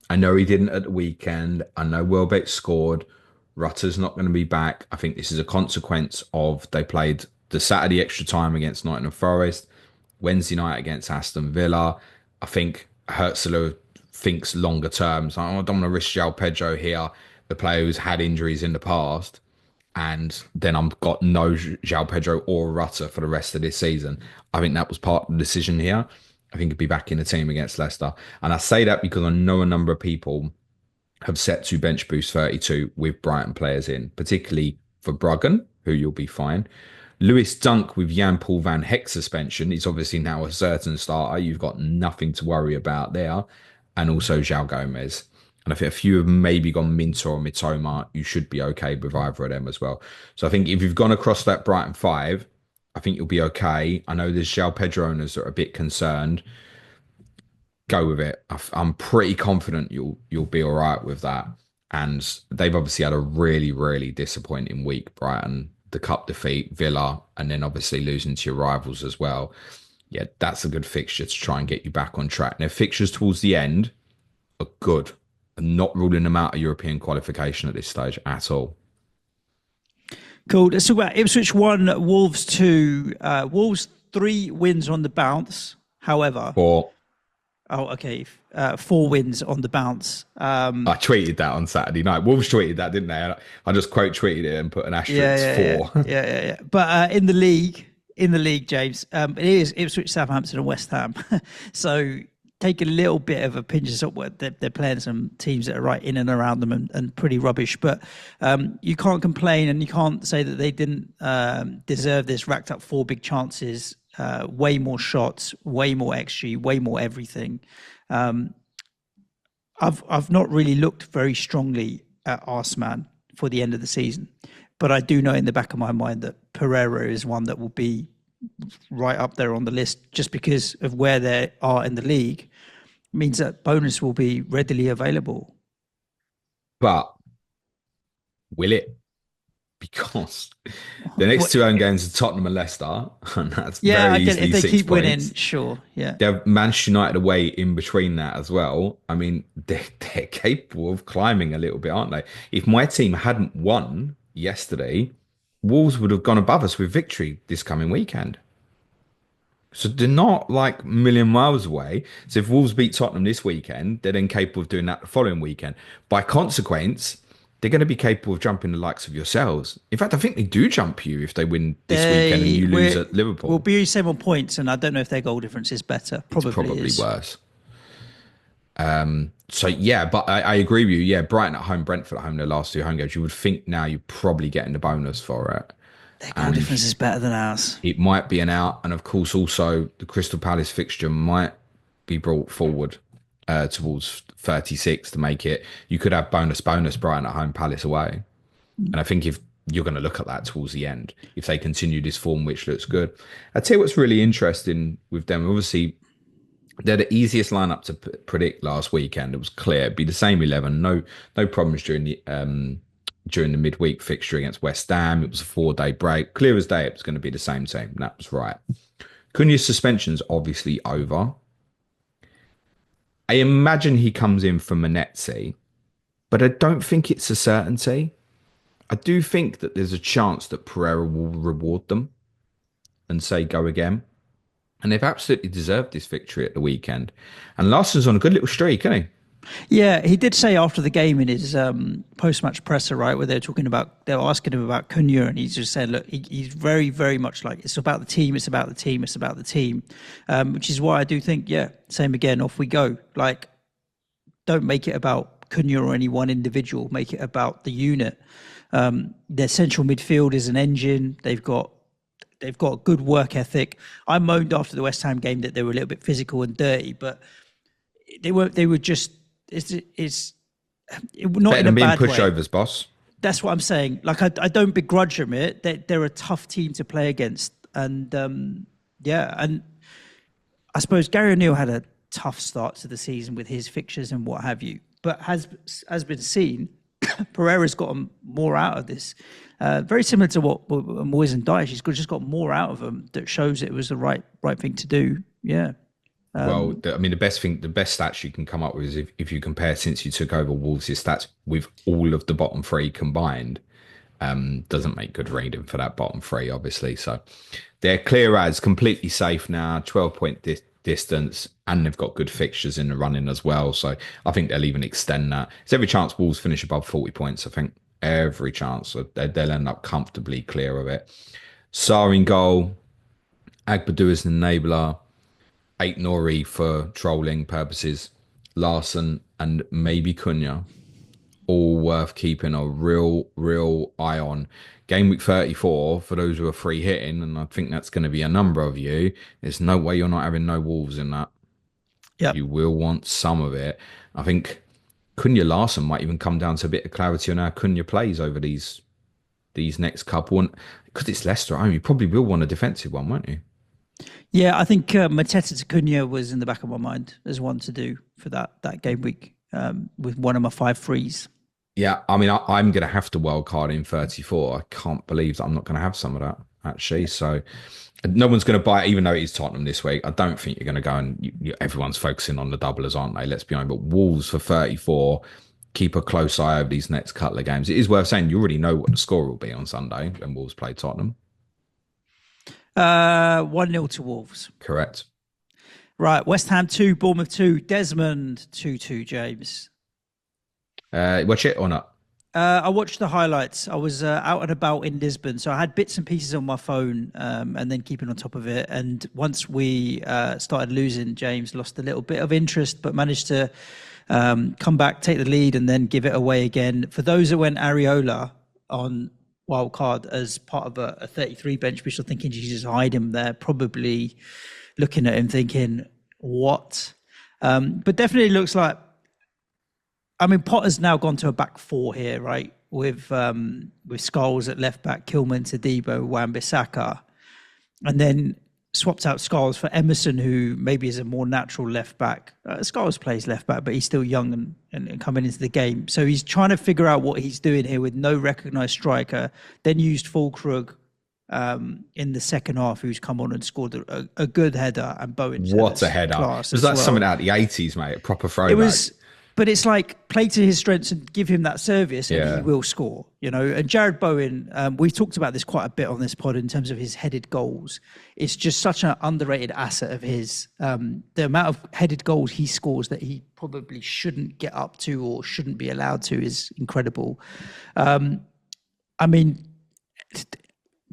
I know he didn't at the weekend. I know Welbeck scored. Rutter's not going to be back. I think this is a consequence of they played the Saturday extra time against Nottingham Forest, Wednesday night against Aston Villa. I think Hertzler thinks longer terms. I don't want to risk João Pedro here, the player who's had injuries in the past, and then I've got no João Pedro or Rutter for the rest of this season. I think that was part of the decision here. I think he'd be back in the team against Leicester. And I say that because I know a number of people have set to bench boost 32 with Brighton players in, particularly for Bruggen, who you'll be fine. Lewis Dunk with Jan Paul Van Heck suspension is obviously now a certain starter. You've got nothing to worry about there. And also João Gomez. And I think a few have maybe gone Minter or Mitoma. You should be okay with either of them as well. So I think if you've gone across that Brighton 5, I think you'll be okay. I know there's João Pedro owners that are a bit concerned. Go with it. I'm pretty confident you'll be all right with that. And they've obviously had a really, really disappointing week, Brighton. The cup defeat, Villa, and then obviously losing to your rivals as well. Yeah, that's a good fixture to try and get you back on track. Now, fixtures towards the end are good. I'm not ruling them out of European qualification at this stage at all. Cool. Let's talk about Ipswich 1, Wolves 2. Wolves 3 wins on the bounce. However, 4. Oh, okay. 4 wins on the bounce. I tweeted that on Saturday night. Wolves tweeted that, didn't they? I just quote tweeted it and put an asterisk 4. Yeah. But in the league, James, it is Ipswich, Southampton, and West Ham. So take a little bit of a pinch of salt. They're playing some teams that are right in and around them and pretty rubbish. But you can't complain, and you can't say that they didn't deserve this. Racked up 4 big chances. Way more shots, way more XG, way more everything. I've not really looked very strongly at Arsenal for the end of the season, but I do know in the back of my mind that Pereira is one that will be right up there on the list just because of where they are in the league. It means that bonus will be readily available. But will it? Because the next 2 home games are Tottenham and Leicester, and that's very easily if they 6 keep points. winning, sure, yeah. They have Manchester United away in between that as well. I mean, they're capable of climbing a little bit, aren't they? If my team hadn't won yesterday, Wolves would have gone above us with victory this coming weekend. So they're not like a million miles away. So if Wolves beat Tottenham this weekend, they're then capable of doing that the following weekend. By consequence, they're going to be capable of jumping the likes of yourselves. In fact, I think they do jump you if they win this weekend and you lose at Liverpool. We'll be same on points, and I don't know if their goal difference is better. Probably is. Worse. So yeah, but I agree with you. Yeah, Brighton at home, Brentford at home, their last 2 home games. You would think now you're probably getting the bonus for it. Their goal difference is better than ours. It might be an out, and of course, also the Crystal Palace fixture might be brought forward towards 36 to make it. You could have bonus Brighton at home, Palace away. And I think if you're going to look at that towards the end, if they continue this form, which looks good. I'll tell you what's really interesting with them. Obviously, they're the easiest lineup to predict last weekend. It was clear. It'd be the same 11. No problems during the midweek fixture against West Ham. It was a 4-day break. Clear as day, it was going to be the same team. And that was right. Cunha's suspension's obviously over. I imagine he comes in for Manetzi, but I don't think it's a certainty. I do think that there's a chance that Pereira will reward them and say go again. And they've absolutely deserved this victory at the weekend. And Larsson's on a good little streak, isn't he? Yeah, he did say after the game in his post-match presser, right, where they were asking him about Cunha, and he just said, look, he's very, very much like, it's about the team, it's about the team, it's about the team, which is why I do think, yeah, same again, off we go. Like, don't make it about Cunha or any one individual, make it about the unit. Their central midfield is an engine. They've got good work ethic. I moaned after the West Ham game that they were a little bit physical and dirty, but they were just, it's not better in than a being bad way. pushovers, boss. That's what I'm saying. Like, I don't begrudge them it. They're a tough team to play against. And and I suppose Gary O'Neill had a tough start to the season with his fixtures and what have you. But has been seen, Pereira's gotten more out of this. Very similar to what Moyes and Dyche, he's just got more out of them that shows it was the right thing to do. Yeah. The best stats you can come up with is if you compare since you took over Wolves' stats with all of the bottom 3 combined, Doesn't make good reading for that bottom three, obviously. So they're clear as completely safe now, 12-point distance, and they've got good fixtures in the running as well. So I think they'll even extend that. There's every chance Wolves finish above 40 points, I think. Every chance. So they'll end up comfortably clear of it. Sarr in goal, Agbadu as an enabler, Ait Nori for trolling purposes, Larson and maybe Cunha, all worth keeping a real eye on. Game week 34, for those who are free hitting, and I think that's going to be a number of you, there's no way you're not having no Wolves in that. Yep. You will want some of it. I think Cunha Larson might even come down to a bit of clarity on how Cunha plays over these next couple. And because it's Leicester at home, you probably will want a defensive one, won't you? Yeah, I think Mateta to Cunha was in the back of my mind as one to do for that game week with one of my 5 threes. Yeah, I mean, I'm going to have to wild card in 34. I can't believe that I'm not going to have some of that, actually. So no one's going to buy it, even though it is Tottenham this week. I don't think you're going to go and everyone's focusing on the doublers, aren't they? Let's be honest. But Wolves for 34, keep a close eye over these next couple of games. It is worth saying you already know what the score will be on Sunday when Wolves play Tottenham. 1-0 to Wolves. Correct. Right, West Ham 2, Bournemouth 2, Desmond 2-2, James. Watch it or not? I watched the highlights. I was out and about in Lisbon, so I had bits and pieces on my phone and then keeping on top of it. And once we started losing, James lost a little bit of interest, but managed to come back, take the lead, and then give it away again. For those that went Areola on wildcard as part of a 33 bench, which I'm thinking you just hide him there, probably looking at him thinking, what? But definitely looks like, I mean, Potter's now gone to a back 4 here, right? With Scholes at left back, Kilman, Tadibo, Wan-Bissaka, and then swapped out Scholes for Emerson, who maybe is a more natural left back. Scholes plays left back, but he's still young and coming into the game. So he's trying to figure out what he's doing here with no recognised striker. Then used Fulkrug in the second half, who's come on and scored a good header, and Bowen. What a header! Was that something out of the 80s, mate? A proper throwback. It was. But it's like play to his strengths and give him that service and he will score, you know. And Jared Bowen, we've talked about this quite a bit on this pod in terms of his headed goals. It's just such an underrated asset of his. The amount of headed goals he scores that he probably shouldn't get up to or shouldn't be allowed to is incredible. I mean,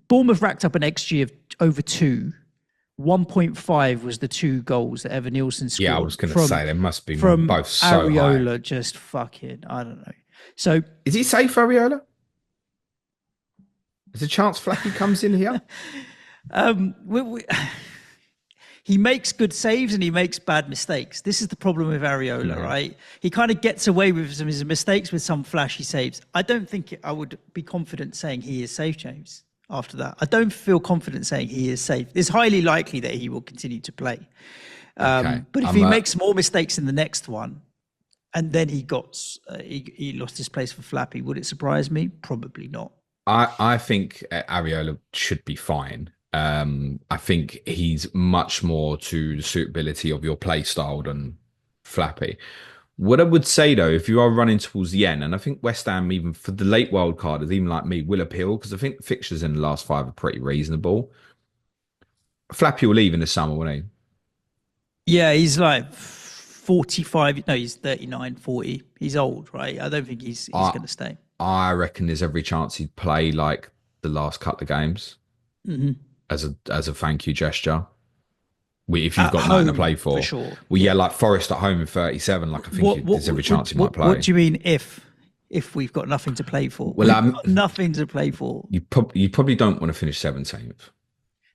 Bournemouth racked up an XG of over 2. 1.5 was the 2 goals that Evan Nielsen scored. Yeah, I was going to say there must be from both so Areola high. just fucking, I don't know. So is he safe, Areola? There's a chance Flappy comes in here. He makes good saves and he makes bad mistakes. This is the problem with Areola, right? He kind of gets away with some of his mistakes with some flashy saves. I don't think I would be confident saying he is safe, James. After that, I don't feel confident saying he is safe. It's highly likely that he will continue to play. But if he makes more mistakes in the next one, and then he lost his place for Flappy, would it surprise me? Probably not. I think Areola should be fine. I think he's much more to the suitability of your play style than Flappy. What I would say, though, if you are running towards the end, and I think West Ham, even for the late wild carders, even like me, will appeal, because I think fixtures in the last 5 are pretty reasonable. Flappy will leave in the summer, won't he? Yeah, he's like 45. No, he's 39, 40. He's old, right? I don't think he's going to stay. I reckon there's every chance he'd play like the last couple of games as a thank you gesture. If you've got nothing to play for sure. Well, yeah, like Forest at home in 37. Like I think there's every chance he might play. What do you mean if we've got nothing to play for? Well, we've got nothing to play for. You probably don't want to finish 17th.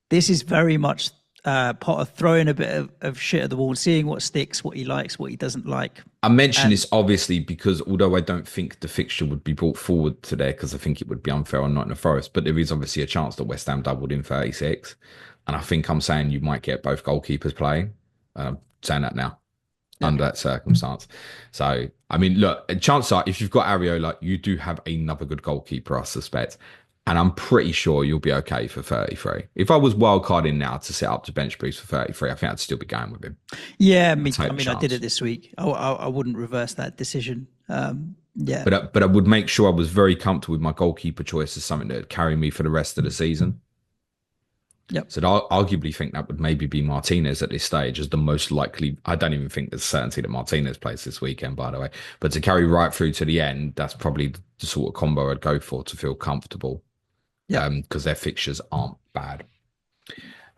This is very much Potter throwing a bit of shit at the wall, seeing what sticks, what he likes, what he doesn't like. I mention this obviously because although I don't think the fixture would be brought forward today, because I think it would be unfair on Nottingham Forest, but there is obviously a chance that West Ham doubled in 36. And I think I'm saying you might get both goalkeepers playing. I'm saying that now under that circumstance. So, I mean, look, chances are if you've got Areola, you do have another good goalkeeper, I suspect. And I'm pretty sure you'll be okay for 33. If I was wildcarding now to set up to bench boost for 33, I think I'd still be going with him. Yeah, I did it this week. I wouldn't reverse that decision. Yeah. But I would make sure I was very comfortable with my goalkeeper choice as something that would carry me for the rest of the season. Yep. So I'd arguably think that would maybe be Martinez at this stage as the most likely. I don't even think there's certainty that Martinez plays this weekend, by the way. But to carry right through to the end, that's probably the sort of combo I'd go for to feel comfortable. Yeah. Because their fixtures aren't bad.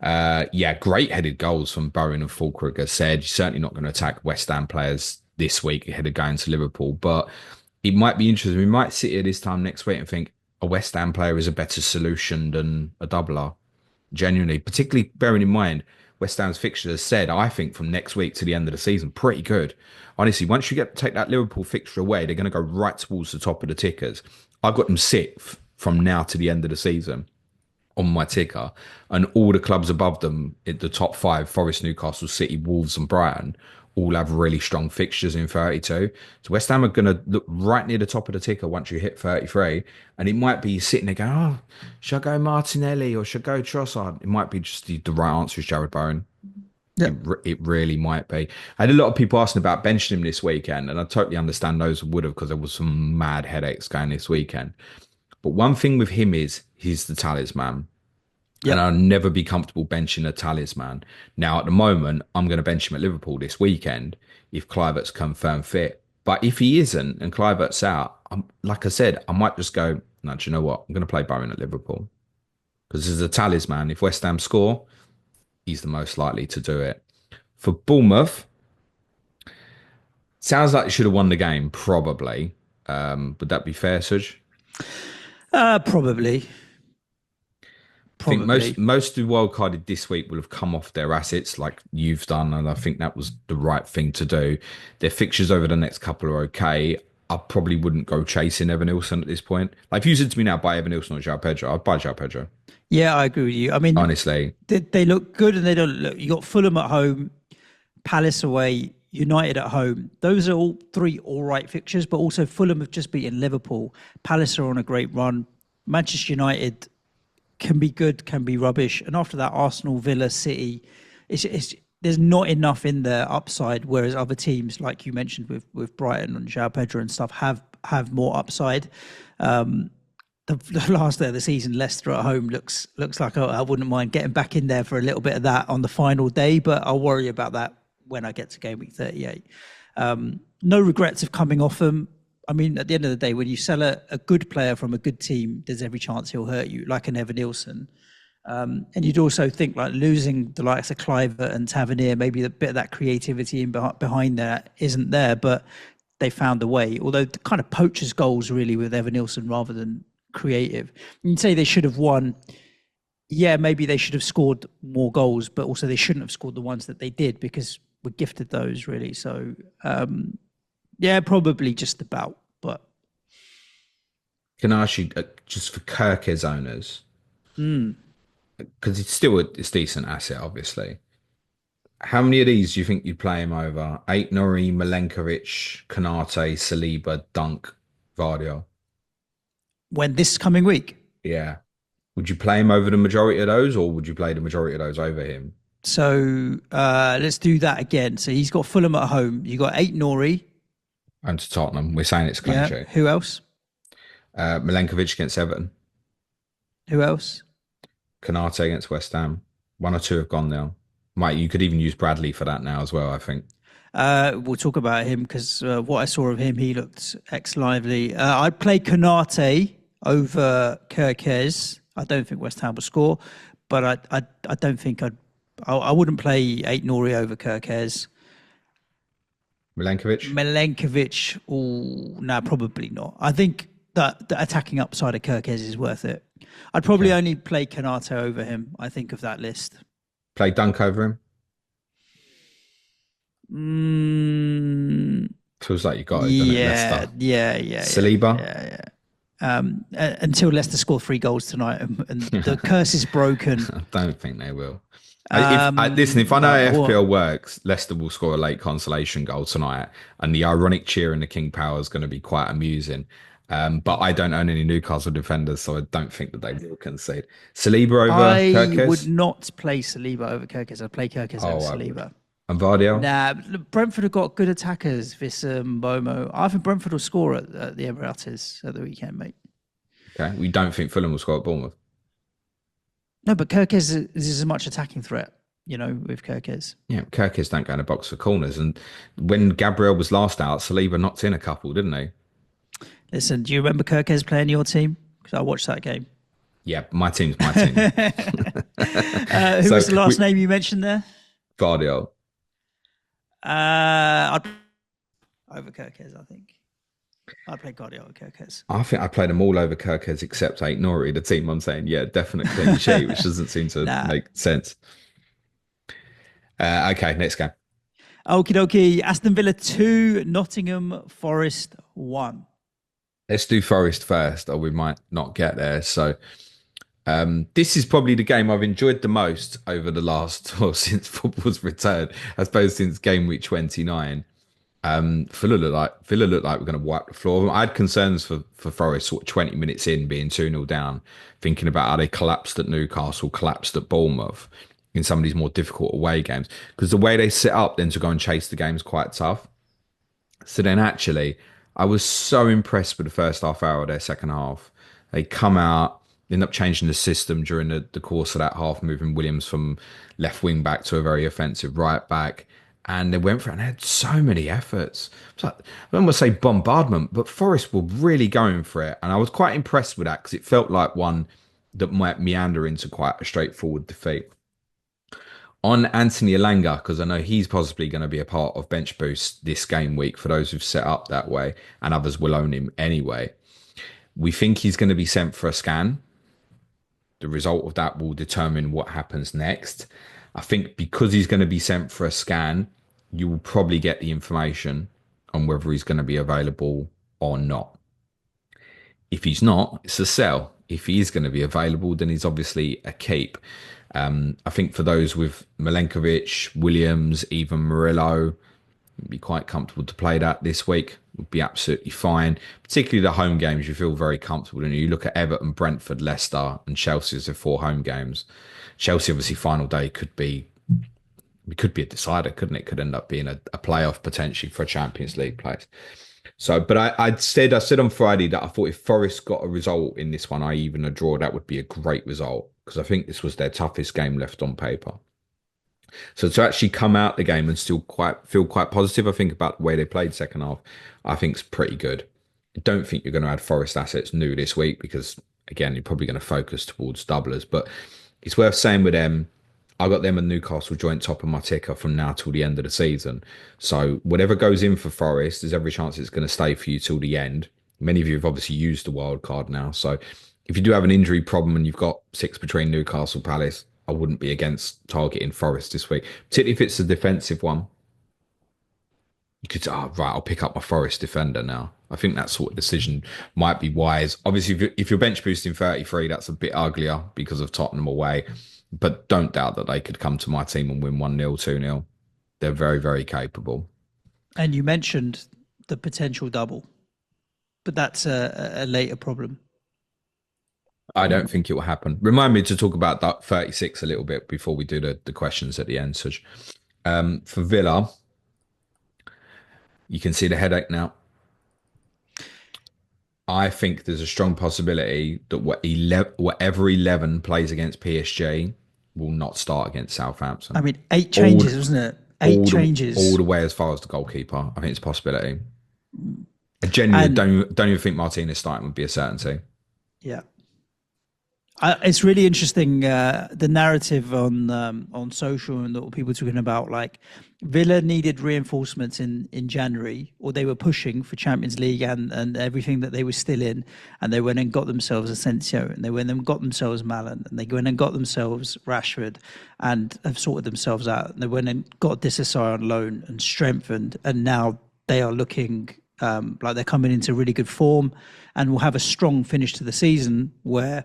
Yeah, great headed goals from Bowen and Fulkrug. As said, you're certainly not going to attack West Ham players this week ahead of going to Liverpool, but it might be interesting. We might sit here this time next week and think a West Ham player is a better solution than a doubler. Genuinely, particularly bearing in mind West Ham's fixture, as said, I think from next week to the end of the season, pretty good. Honestly, once you take that Liverpool fixture away, they're going to go right towards the top of the tickers. I've got them sixth from now to the end of the season on my ticker, and all the clubs above them in the top five, Forest, Newcastle, City, Wolves and Brighton, all have really strong fixtures in 32. So West Ham are going to look right near the top of the ticker once you hit 33. And it might be sitting there going, oh, should I go Martinelli or should I go Trossard? It might be just the right answer is Jared Bowen. Yeah. It really might be. I had a lot of people asking about benching him this weekend, and I totally understand those who would have because there was some mad headaches going this weekend. But one thing with him is he's the talisman. Yep. And I'll never be comfortable benching a talisman. Now, at the moment, I'm going to bench him at Liverpool this weekend if Kluivert's confirmed fit. But if he isn't and Kluivert's out, like I said, I might just go, no, do you know what? I'm going to play Bowen at Liverpool. Because as a talisman, if West Ham score, he's the most likely to do it. For Bournemouth, sounds like he should have won the game, probably. Would that be fair, Suj? Probably. I think most of the wildcarded this week will have come off their assets like you've done, and I think that was the right thing to do. Their fixtures over the next couple are okay. I probably wouldn't go chasing Evan-Nilsson at this point. Like if you said to me now, buy Evan-Nilsson or João Pedro, I'd buy João Pedro. Yeah, I agree with you. I mean, honestly, they look good and they don't look. You got Fulham at home, Palace away, United at home. Those are all three all right fixtures, but also Fulham have just beaten Liverpool. Palace are on a great run. Manchester United can be good, can be rubbish. And after that, Arsenal, Villa, City, there's not enough in there upside, whereas other teams, like you mentioned with Brighton and João Pedro and stuff, have more upside. The last day of the season, Leicester at home looks like I wouldn't mind getting back in there for a little bit of that on the final day, but I'll worry about that when I get to game week 38. No regrets of coming off them. I mean, at the end of the day, when you sell a good player from a good team, there's every chance he'll hurt you, like an Evan-Nilsson. And you'd also think like losing the likes of Kluivert and Tavernier, maybe a bit of that creativity behind that isn't there, but they found a way. Although the kind of poachers goals really with Evan-Nilsson rather than creative. You'd say they should have won. Yeah, maybe they should have scored more goals, but also they shouldn't have scored the ones that they did because we're gifted those really. So, yeah, probably just about. But can I ask you just for Kirk's owners, because it's still a decent asset, obviously. How many of these do you think you'd play him over? Aït-Nouri, Milenkovic, Konate, Saliba, Dunk, Vardy? When this coming week? Yeah. Would you play him over the majority of those, or would you play the majority of those over him? So let's do that again. So he's got Fulham at home. You got Aït-Nouri. And to Tottenham. We're saying it's a clean sheet. Who else? Milenkovic against Everton. Who else? Konate against West Ham. One or two have gone now. Mate, you could even use Bradley for that now as well, I think. We'll talk about him because what I saw of him, he looked ex-lively. I'd play Konate over Kirkes. I don't think West Ham will score, but I don't think I wouldn't play Aït-Nouri over Kirkes. Milenkovic? No, probably not. I think that the attacking upside of Kirkes is worth it. I'd probably only play Konate over him, I think, of that list. Play Dunk over him? Feels like you got it, doesn't it? Leicester. Yeah. Saliba? Yeah. Until Leicester score 3 goals tonight and the curse is broken. I don't think they will. Listen, if I know FPL works, Leicester will score a late consolation goal tonight, and the ironic cheer in the King Power is going to be quite amusing. But I don't own any Newcastle defenders, so I don't think that they will concede. Saliba over Kirkes? I would not play Saliba over Kirkes. I'd play Kirkes over Saliba. And Vardy? Nah, Brentford have got good attackers, Vissam, Bomo. I think Brentford will score at the Emirates at the weekend, mate. Okay. We don't think Fulham will score at Bournemouth. No, but Kirkez is as much attacking threat, with Kirkez. Yeah, Kirkis don't go in a box for corners. And when Gabriel was last out, Saliba knocked in a couple, didn't he? Listen, do you remember Kirkez playing your team? Because I watched that game. Yeah, my team's my team. Who was the last name you mentioned there? Vardy. I'd over Kirkez, I think. I'd play Guardiola over Kirkez. I think I played them all over Kirkes except Eight Nori, the team I'm saying, yeah, definite clean sheet, which doesn't seem to make sense. Okay, next game. Okie dokie. Aston Villa 2, Nottingham Forest 1. Let's do Forest first, or we might not get there. So this is probably the game I've enjoyed the most over the last, well, since football's returned, I suppose since game week 29. Villa looked like we're going to wipe the floor. I had concerns for Forest sort of 20 minutes in, being 2-0 down, thinking about how they collapsed at Newcastle, collapsed at Bournemouth in some of these more difficult away games, because the way they set up then to go and chase the game is quite tough. So then actually, I was so impressed with the first half hour of their second half. They come out, end up changing the system during the course of that half, moving Williams from left wing back to a very offensive right back. And they went for it and they had so many efforts. It's like, I don't want to say bombardment, but Forest were really going for it. And I was quite impressed with that because it felt like one that might meander into quite a straightforward defeat. On Anthony Elanga, because I know he's possibly going to be a part of bench boost this game week for those who've set up that way, and others will own him anyway. We think he's going to be sent for a scan. The result of that will determine what happens next. I think because he's going to be sent for a scan, you will probably get the information on whether he's going to be available or not. If he's not, it's a sell. If he is going to be available, then he's obviously a keep. I think for those with Milenkovic, Williams, even Murillo, you'd be quite comfortable to play that this week. Would be absolutely fine. Particularly the home games, you feel very comfortable. And you look at Everton, Brentford, Leicester, and Chelsea as their 4 home games. Chelsea, obviously, final day could be a decider, couldn't it? Could end up being a playoff potentially for a Champions League place. So, but I said on Friday that I thought if Forest got a result in this one, even a draw, that would be a great result, because I think this was their toughest game left on paper. So to actually come out the game and still feel quite positive, I think, about the way they played second half, I think is pretty good. I don't think you're going to add Forest assets new this week because, again, you're probably going to focus towards doublers. But it's worth saying with them, I got them and Newcastle joint top of my ticker from now till the end of the season. So whatever goes in for Forest, there's every chance it's going to stay for you till the end. Many of you have obviously used the wild card now. So if you do have an injury problem and you've got 6 between Newcastle, Palace, I wouldn't be against targeting Forest this week, particularly if it's a defensive one. You could say, right, I'll pick up my Forest defender now. I think that sort of decision might be wise. Obviously, if you're bench boosting 33, that's a bit uglier because of Tottenham away. But don't doubt that they could come to my team and win 1-0, 2-0. They're very, very capable. And you mentioned the potential double, but that's a later problem. I don't think it will happen. Remind me to talk about that 36 a little bit before we do the questions at the end, Suj. For Villa, you can see the headache now. I think there's a strong possibility that whatever 11 plays against PSG will not start against Southampton. I mean, 8 changes, wasn't it? 8 changes. All the way as far as the goalkeeper. I think it's a possibility. I genuinely don't even think Martinez starting would be a certainty. Yeah. It's really interesting, the narrative on social and what people talking about, like Villa needed reinforcements in January, or they were pushing for Champions League and everything that they were still in, and they went and got themselves Asensio, and they went and got themselves Malen, and they went and got themselves Rashford, and have sorted themselves out. And they went and got Disasai on loan and strengthened, and now they are looking like they're coming into really good form, and will have a strong finish to the season where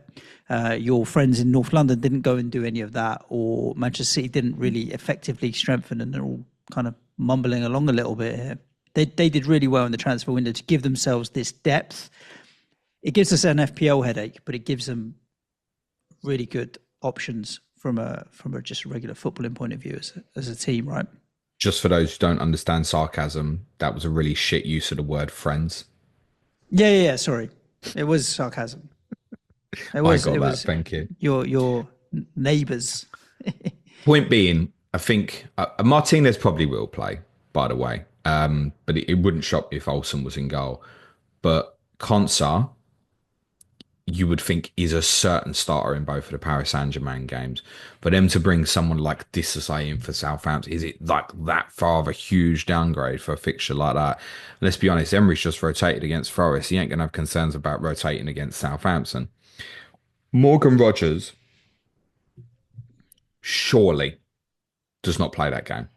your friends in North London didn't go and do any of that, or Manchester City didn't really effectively strengthen, and they're all kind of mumbling along a little bit here. They did really well in the transfer window to give themselves this depth. It gives us an FPL headache, but it gives them really good options from a just a regular footballing point of view as a team, right? Just for those who don't understand sarcasm, that was a really shit use of the word friends. Yeah. Sorry, it was sarcasm. It I was. got It that. was Thank you. your neighbours. Point being, I think Martinez probably will play, by the way. But it wouldn't shock me if Olsen was in goal. But Konsa, you would think is a certain starter in both of the Paris Saint-Germain games. For them to bring someone like Disasi in for Southampton, is it like that far of a huge downgrade for a fixture like that? Let's be honest, Emery's just rotated against Forest. He ain't going to have concerns about rotating against Southampton. Morgan Rogers surely does not play that game.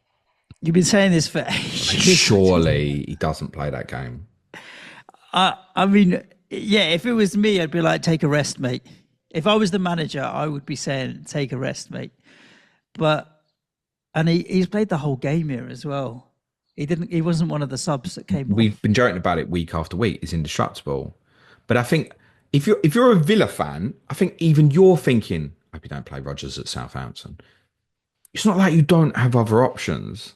You've been saying this for Like, ages. surely he doesn't play that game. I mean, yeah. If it was me, I'd be like, take a rest, mate. If I was the manager, I would be saying, take a rest, mate. But he's played the whole game here as well. He didn't. He wasn't one of the subs that came We've off. been joking about it week after week. He's indestructible. But I think if you're a Villa fan, I think even you're thinking, I hope you don't play Rodgers at Southampton. It's not like you don't have other options.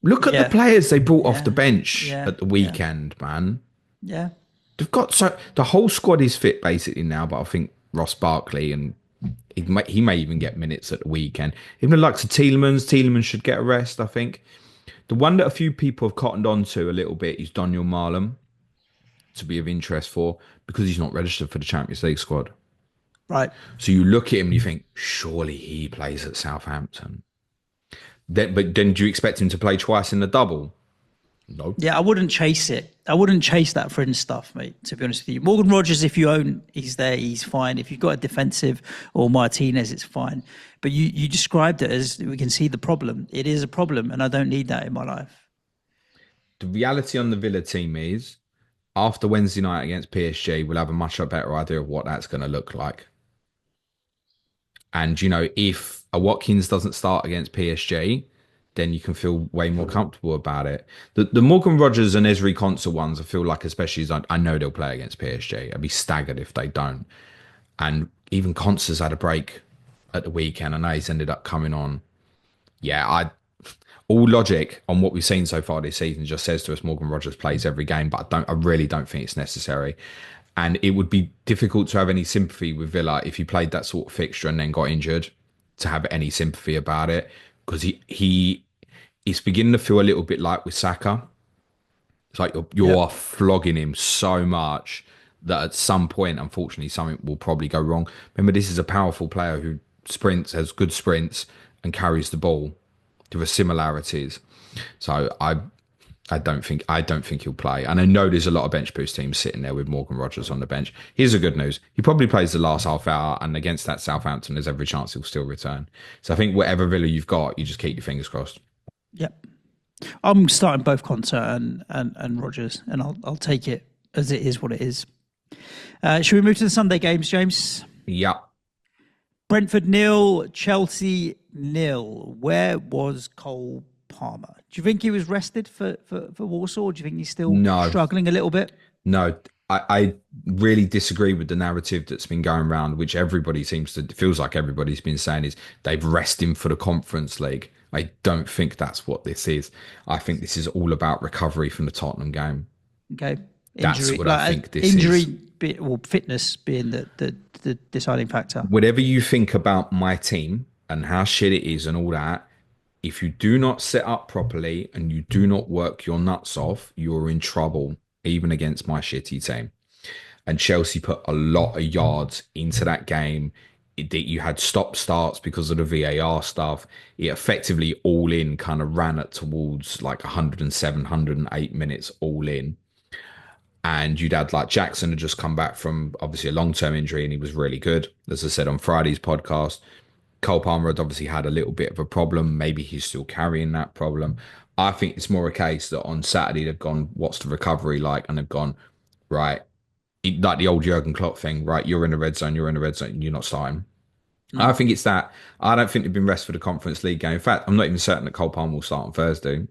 Look at the Yeah, players they brought off the yeah, bench yeah, at the yeah, weekend, man. yeah. They've got so the whole squad is fit basically now, but I think Ross Barkley and he may even get minutes at the weekend. Even the likes of Tielemans should get a rest, I think. The one that a few people have cottoned on to a little bit is Daniel Marlon to be of interest for because he's not registered for the Champions League squad. Right. So you look at him and you think, surely he plays at Southampton. But then do you expect him to play twice in the double? No. Yeah, I wouldn't chase it. I wouldn't chase that fringe stuff, mate, to be honest with you. Morgan Rogers, if you own, he's there, he's fine. If you've got a defensive or Martinez, it's fine. But you described it as we can see the problem. It is a problem, and I don't need that in my life. The reality on the Villa team is after Wednesday night against PSG, we'll have a much better idea of what that's going to look like. And, if a Watkins doesn't start against PSG, then you can feel way more comfortable about it. The Morgan Rogers and Esri Konsa ones, I feel like, especially as I know they'll play against PSG. I'd be staggered if they don't. And even Konsa's had a break at the weekend. I know he's ended up coming on. Yeah, all logic on what we've seen so far this season just says to us Morgan Rogers plays every game, but I really don't think it's necessary. And it would be difficult to have any sympathy with Villa if he played that sort of fixture and then got injured to have any sympathy about it because he's beginning to feel a little bit like with Saka. It's like you Yep. are flogging him so much that at some point, unfortunately, something will probably go wrong. Remember, this is a powerful player who sprints, has good sprints, and carries the ball. There are similarities. So I don't think he'll play. And I know there's a lot of bench boost teams sitting there with Morgan Rogers on the bench. Here's the good news. He probably plays the last half hour and against that Southampton, there's every chance he'll still return. So I think whatever Villa you've got, you just keep your fingers crossed. Yep. I'm starting both Conter and Rogers, and I'll take it as it is what it is. Should we move to the Sunday games, James? Yeah. Brentford nil, Chelsea nil. Where was Cole Palmer? Do you think he was rested for Warsaw? Or do you think he's still No. struggling a little bit? No, I really disagree with the narrative that's been going around, which feels like everybody's been saying is they've rested him for the Conference League. I don't think that's what this is. I think this is all about recovery from the Tottenham game. Okay, That's injury, what I think this injury, is. or fitness being the deciding factor. Whatever you think about my team and how shit it is and all that, if you do not set up properly and you do not work your nuts off, you're in trouble, even against my shitty team. And Chelsea put a lot of yards into that game. That you had stop starts because of the VAR stuff. It effectively all in kind of ran it towards like 107, 108 minutes all in. And you'd had like Jackson had just come back from obviously a long-term injury and he was really good. As I said on Friday's podcast, Cole Palmer had obviously had a little bit of a problem. Maybe he's still carrying that problem. I think it's more a case that on Saturday they've gone, what's the recovery like? And they've gone, right, like the old Jurgen Klopp thing, right? You're in the red zone, you're not starting. I think it's that. I don't think they've been rest for the Conference League game. In fact, I'm not even certain that Cole Palmer will start on Thursday.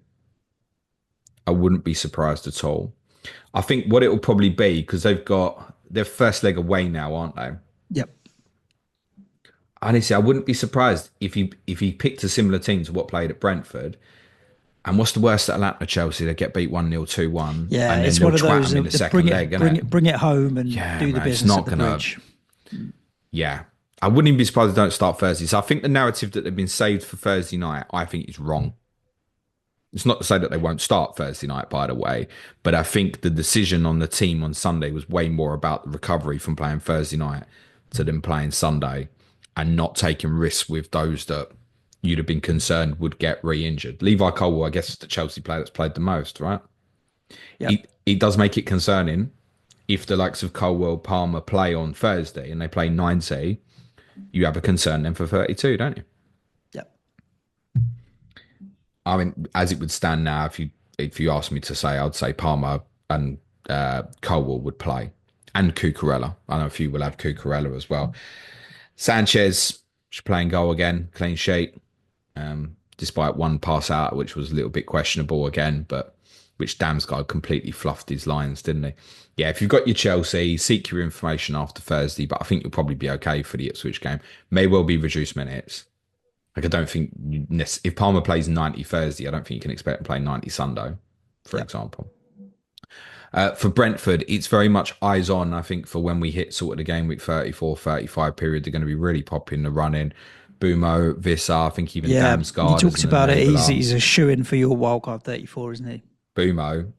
I wouldn't be surprised at all. I think what it will probably be, because they've got their first leg away now, aren't they? Yep. honestly, I wouldn't be surprised if he picked a similar team to what played at Brentford. And what's the worst at Atlanta, Chelsea? They get beat 1-0, 2-1, Yeah, and then it's they'll one of twat those. them in the Bring second leg, it, bring innit? it, bring it home and Yeah, do the man, it's business at not the gonna. bridge. Yeah, I wouldn't even be surprised if they don't start Thursday. So I think the narrative that they've been saved for Thursday night, I think is wrong. It's not to say that they won't start Thursday night, by the way, but I think the decision on the team on Sunday was way more about the recovery from playing Thursday night to them playing Sunday and not taking risks with those that you'd have been concerned would get re-injured. Levi Colwill, I guess, is the Chelsea player that's played the most, right? Yep. It does make it concerning if the likes of Colwill, Palmer play on Thursday and they play 90, you have a concern then for 32, don't you? Yep. I mean, as it would stand now, if you ask me to say, I'd say Palmer and Colwell would play, and Cucurella. I know a few will have Cucurella as well. Sanchez should play and goal again, clean sheet, despite one pass out, which was a little bit questionable again, but which Damsgaard completely fluffed his lines, didn't he? Yeah, if you've got your Chelsea, seek your information after Thursday, but I think you'll probably be okay for the Ipswich game. May well be reduced minutes. Like, I don't think if Palmer plays 90 Thursday, I don't think you can expect him to play 90 Sunday, for Yep. example. For Brentford, it's very much eyes on, I think, for when we hit sort of the game week 34, 35 period. They're going to be really popping the run in. Bumo, Vissa, I think even Yeah, you Damsgaard as talked an about it. enabler. He's a shoe-in for your wildcard 34, isn't he? Bumo,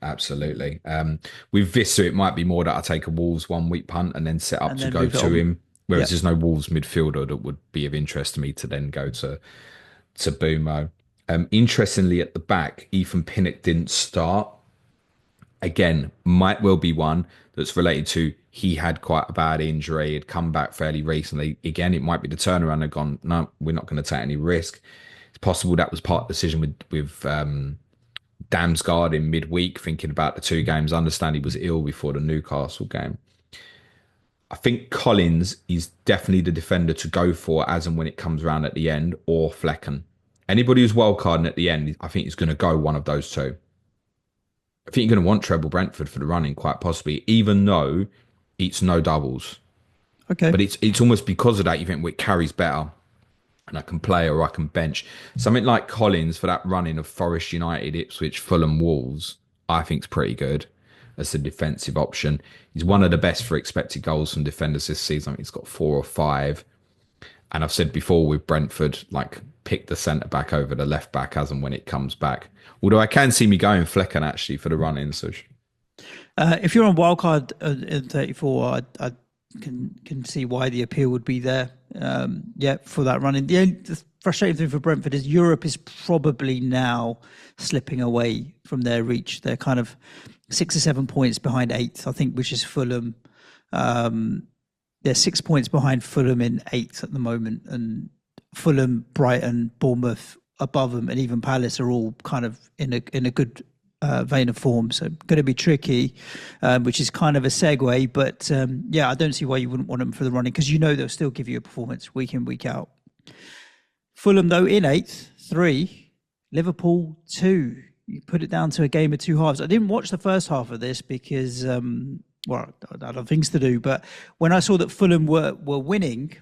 absolutely. With Vissa, it might be more that I take a Wolves 1 week punt and then set up And to then go move it to on. him. Whereas Yep. there's no Wolves midfielder that would be of interest to me to then go to Bumo. Interestingly, at the back, Ethan Pinnock didn't start. Again, might well be one that's related to he had quite a bad injury, had come back fairly recently. Again, it might be the turnaround. They've gone, no, we're not going to take any risk. It's possible that was part of the decision with Damsgaard in midweek, thinking about the two games. I understand he was ill before the Newcastle game. I think Collins is definitely the defender to go for as and when it comes around at the end, or Flecken. Anybody who's wildcarding at the end, I think is going to go one of those two. I think you're going to want treble Brentford for the running, quite possibly, even though it's no doubles. Okay. But it's almost because of that you think well, it carries better, and I can play or I can bench. Something like Collins for that running of Forest United, Ipswich, Fulham, Wolves, I think is pretty good as a defensive option. He's one of the best for expected goals from defenders this season. I think he's got 4 or 5. And I've said before with Brentford, like pick the centre back over the left back as and when it comes back. Although I can see me going Flecken actually for the run in, Suj. If you're on wildcard in 34, I can see why the appeal would be there. For that running. The frustrating thing for Brentford is Europe is probably now slipping away from their reach. They're kind of 6 or 7 points behind 8th, I think, which is Fulham. They're 6 points behind Fulham in 8th at the moment, and Fulham, Brighton, Bournemouth above them, and even Palace are all kind of in a good vein of form. So going to be tricky, which is kind of a segue. But I don't see why you wouldn't want them for the running, because you know they'll still give you a performance week in, week out. Fulham, though, in 8th, 3. Liverpool, 2. You put it down to a game of two halves. I didn't watch the first half of this because, I had other things to do. But when I saw that Fulham were winning,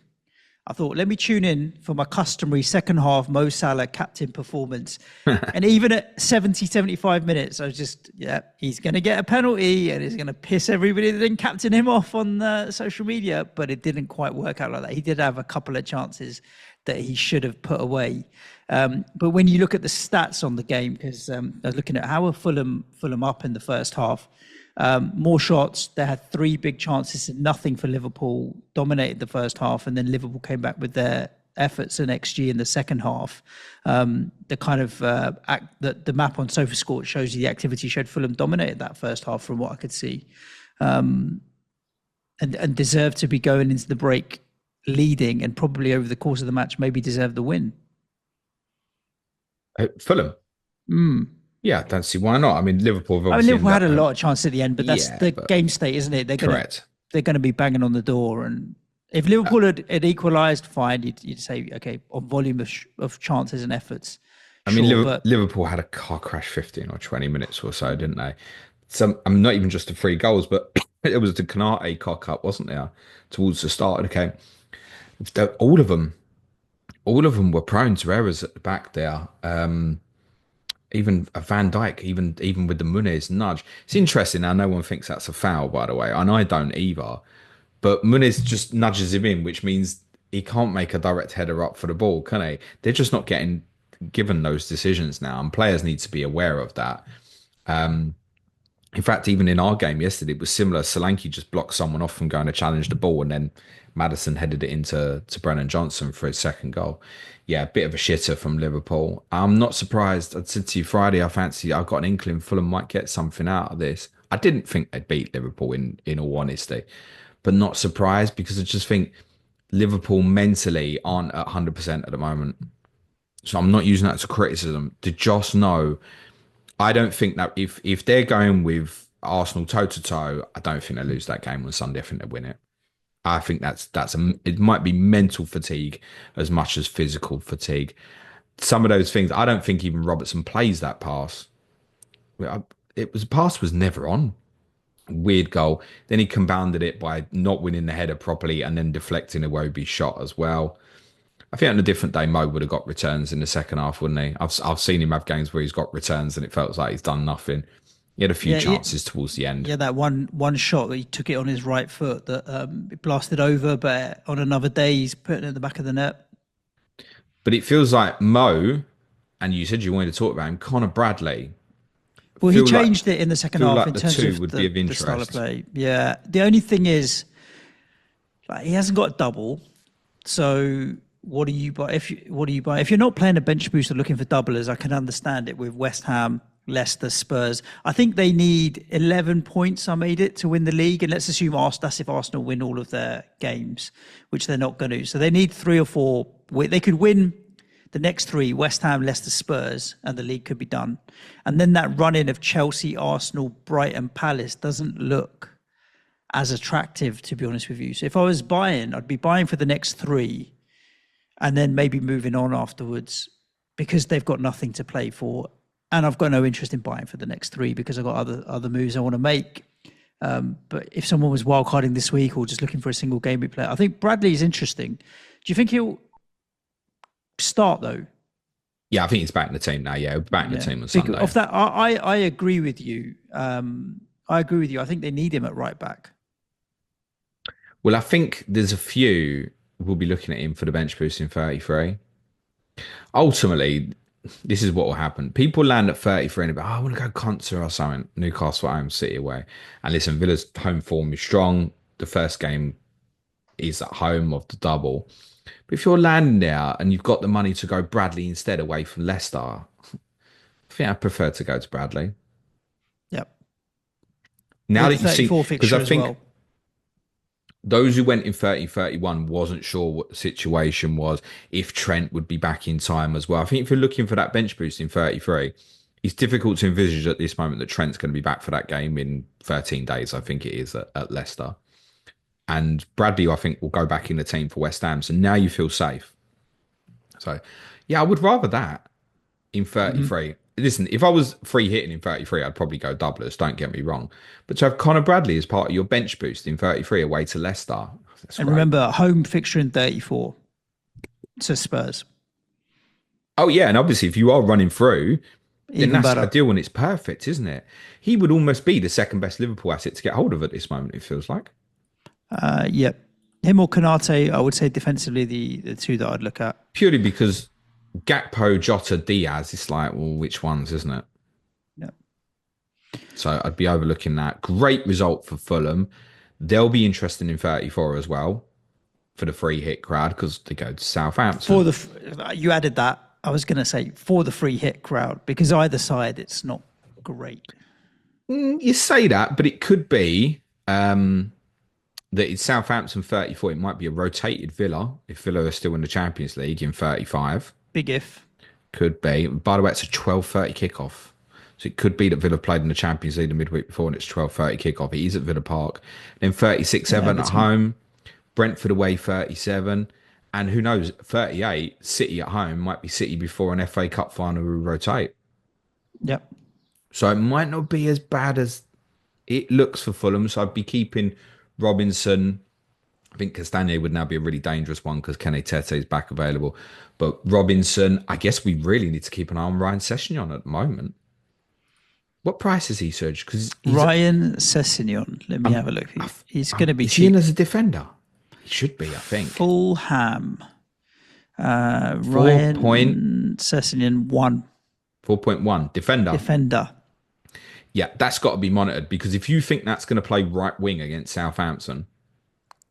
I thought, let me tune in for my customary second half Mo Salah captain performance. And even at 70, 75 minutes, I was just, he's going to get a penalty and he's going to piss everybody that didn't captain him off on social media. But it didn't quite work out like that. He did have a couple of chances that he should have put away. But when you look at the stats on the game, because I was looking at how are Fulham up in the first half, more shots. They had 3 big chances and nothing for Liverpool, dominated the first half, and then Liverpool came back with their efforts and XG in the second half. The kind of the map on SofaScore shows you the activity showed Fulham dominated that first half from what I could see, and deserved to be going into the break leading, and probably over the course of the match maybe deserved the win. Fulham. Yeah, I don't see why not. I mean, Liverpool have obviously Liverpool had a lot of chances at the end, but that's game state, isn't it? They're correct. They're going to be banging on the door. And if Liverpool had equalised, fine, you'd say, okay, on volume of chances and efforts. I mean, Liverpool had a car crash 15 or 20 minutes or so, didn't they? I'm not even just the 3 goals, but it was the Canate cock up, wasn't there, towards the start of the game. All of them were prone to errors at the back there. Even a Van Dijk, even with the Muniz nudge. It's interesting. Now, no one thinks that's a foul, by the way, and I don't either. But Muniz just nudges him in, which means he can't make a direct header up for the ball, can he? They're just not getting given those decisions now, and players need to be aware of that. In fact, even in our game yesterday, it was similar. Solanke just blocked someone off from going to challenge the ball, and then Maddison headed it into Brennan Johnson for his second goal. Yeah, a bit of a shitter from Liverpool. I'm not surprised. I said to you Friday, I've got an inkling Fulham might get something out of this. I didn't think they'd beat Liverpool in all honesty, but not surprised because I just think Liverpool mentally aren't at 100% at the moment. So I'm not using that as a criticism. To just know, I don't think that if they're going with Arsenal toe to toe, I don't think they lose that game on Sunday. I think they win it. I think it might be mental fatigue as much as physical fatigue. Some of those things, I don't think even Robertson plays that pass. Pass was never on. Weird goal. Then he compounded it by not winning the header properly and then deflecting a Iwobi's shot as well. I think on a different day, Mo would have got returns in the second half, wouldn't he? I've seen him have games where he's got returns and it felt like he's done nothing. He had a few chances towards the end. Yeah, that one shot that he took it on his right foot that it blasted over, but on another day he's putting it at the back of the net. But it feels like Mo, and you said you wanted to talk about him, Connor Bradley. Well, he changed it in the second half like in terms of the style of play. Yeah, the only thing is, he hasn't got a double, so. What do you buy? What do you buy? If you're not playing a bench booster looking for doublers, I can understand it with West Ham, Leicester, Spurs. I think they need 11 points, I made it, to win the league. And let's assume that's if Arsenal win all of their games, which they're not going to. So they need 3 or 4. They could win the next 3, West Ham, Leicester, Spurs, and the league could be done. And then that run-in of Chelsea, Arsenal, Brighton, Palace doesn't look as attractive, to be honest with you. So if I was buying, I'd be buying for the next 3 and then maybe moving on afterwards because they've got nothing to play for. And I've got no interest in buying for the next 3 because I've got other moves I want to make. But if someone was wildcarding this week or just looking for a single game week player, I think Bradley is interesting. Do you think he'll start though? Yeah, I think he's back in the team now. Yeah, back in the team on Sunday. Of that, I agree with you. I agree with you. I think they need him at right back. Well, I think there's a few we'll be looking at him for the bench boost in 33. Ultimately, this is what will happen. People land at 33 and be, I want to go Conte or something. Newcastle at home, City away. And listen, Villa's home form is strong. The first game is at home of the double. But if you're landing there and you've got the money to go Bradley instead away from Leicester, I think I prefer to go to Bradley. Yep. Now that you see, because I think those who went in 30-31 wasn't sure what the situation was, if Trent would be back in time as well. I think if you're looking for that bench boost in 33, it's difficult to envisage at this moment that Trent's going to be back for that game in 13 days, I think it is, at Leicester. And Bradley, I think, will go back in the team for West Ham. So now you feel safe. So, yeah, I would rather that in 33. Mm-hmm. Listen, if I was free hitting in 33, I'd probably go doublers, don't get me wrong. But to have Connor Bradley as part of your bench boost in 33 away to Leicester. And remember, home fixture in 34 to Spurs. Oh, yeah. And obviously, if you are running through, then that's ideal and it's perfect, isn't it? He would almost be the second best Liverpool asset to get hold of at this moment, it feels like. Yep. Him or Konate, I would say defensively the 2 that I'd look at. Purely because Gakpo, Jota, Diaz, it's like, well, which ones, isn't it? Yeah. So I'd be overlooking that. Great result for Fulham. They'll be interested in 34 as well for the free hit crowd because they go to Southampton. You added that. I was going to say for the free hit crowd because either side, it's not great. You say that, but it could be that it's Southampton 34. It might be a rotated Villa if Villa are still in the Champions League in 35. Big if. Could be. By the way, it's a 12:30 kickoff. So it could be that Villa played in the Champions League the midweek before and it's 12:30 kickoff. It is at Villa Park. Then 36 Everton at home. Brentford away 37. And who knows, 38, City at home might be City before an FA Cup final will rotate. Yep. So it might not be as bad as it looks for Fulham. So I'd be keeping Robinson, I think Castagne would now be a really dangerous one because Kenny Tete is back available. But Robinson, I guess we really need to keep an eye on Ryan Sessegnon at the moment. What price is he, Serge? Because Ryan Sessegnon. Let me have a look. He's going to be is he in cheap. as a defender? He should be, I think. Fulham. Point Ryan Sessegnon 4.1 defender. defender. Yeah, that's got to be monitored because if you think that's going to play right wing against Southampton,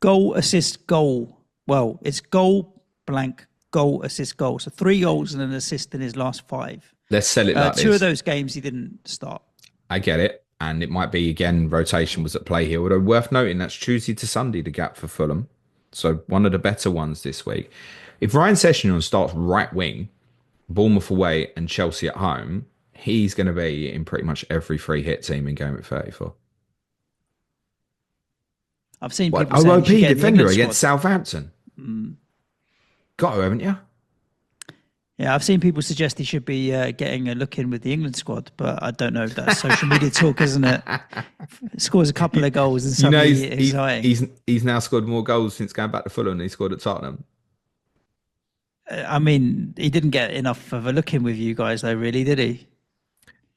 Goal, assist, goal. Well, it's goal, blank, goal, assist, goal. So 3 goals and an assist in his last 5. let's sell it like 2 this. of those games he didn't start. I get it. And it might be, again, rotation was at play here. Although worth noting, that's Tuesday to Sunday, the gap for Fulham. So one of the better ones this week. If Ryan Sessegnon starts right wing, Bournemouth away and Chelsea at home, he's going to be in pretty much every free hit team in Game Week 34. I've seen What, people saying OOP he should get in the defender England against squad. Southampton? Got to, haven't you? Yeah, I've seen people suggest he should be getting a look in with the England squad, but I don't know if that's social media talk, isn't it? Scores a couple of goals and You know, suddenly exciting. he's now scored more goals since going back to Fulham than he scored at Tottenham. I mean, he didn't get enough of a look in with you guys, though, really, did he?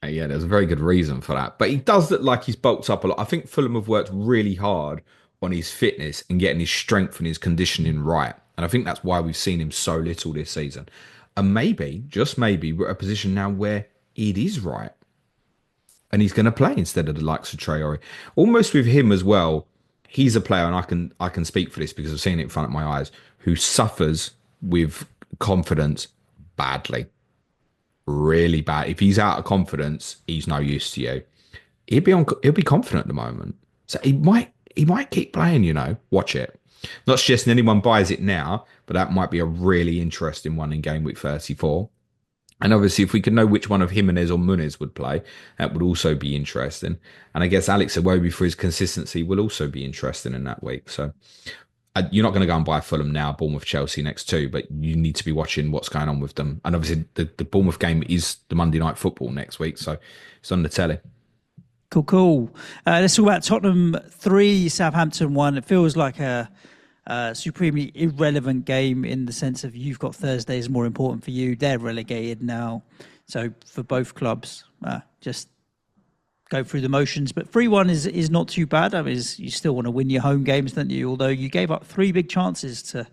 Yeah, there's a very good reason for that. But he does look like he's bulked up a lot. I think Fulham have worked really hard on his fitness and getting his strength and his conditioning right. And I think that's why we've seen him so little this season. And maybe, just maybe, we're at a position now where it is right. And he's going to play instead of the likes of Traore. Almost with him as well, he's a player, and I can speak for this because I've seen it in front of my eyes, who suffers with confidence badly. Really bad. If he's out of confidence, he's no use to you. He'll be confident at the moment. So he might keep playing, you know. Watch it. Not suggesting anyone buys it now, but that might be a really interesting one in Game Week 34. And obviously, if we could know which one of Jimenez or Munoz would play, that would also be interesting. And I guess Alex Iwobi for his consistency will also be interesting in that week. So you're not going to go and buy Fulham now, Bournemouth, Chelsea next 2, but you need to be watching what's going on with them. And obviously, the Bournemouth game is the Monday Night Football next week, so it's on the telly. Cool. Let's talk about Tottenham 3, Southampton 1. It feels like a supremely irrelevant game in the sense of you've got Thursdays more important for you. They're relegated now. So for both clubs, just go through the motions. But 3-1 is not too bad. I mean, you still want to win your home games, don't you? Although you gave up 3 big chances to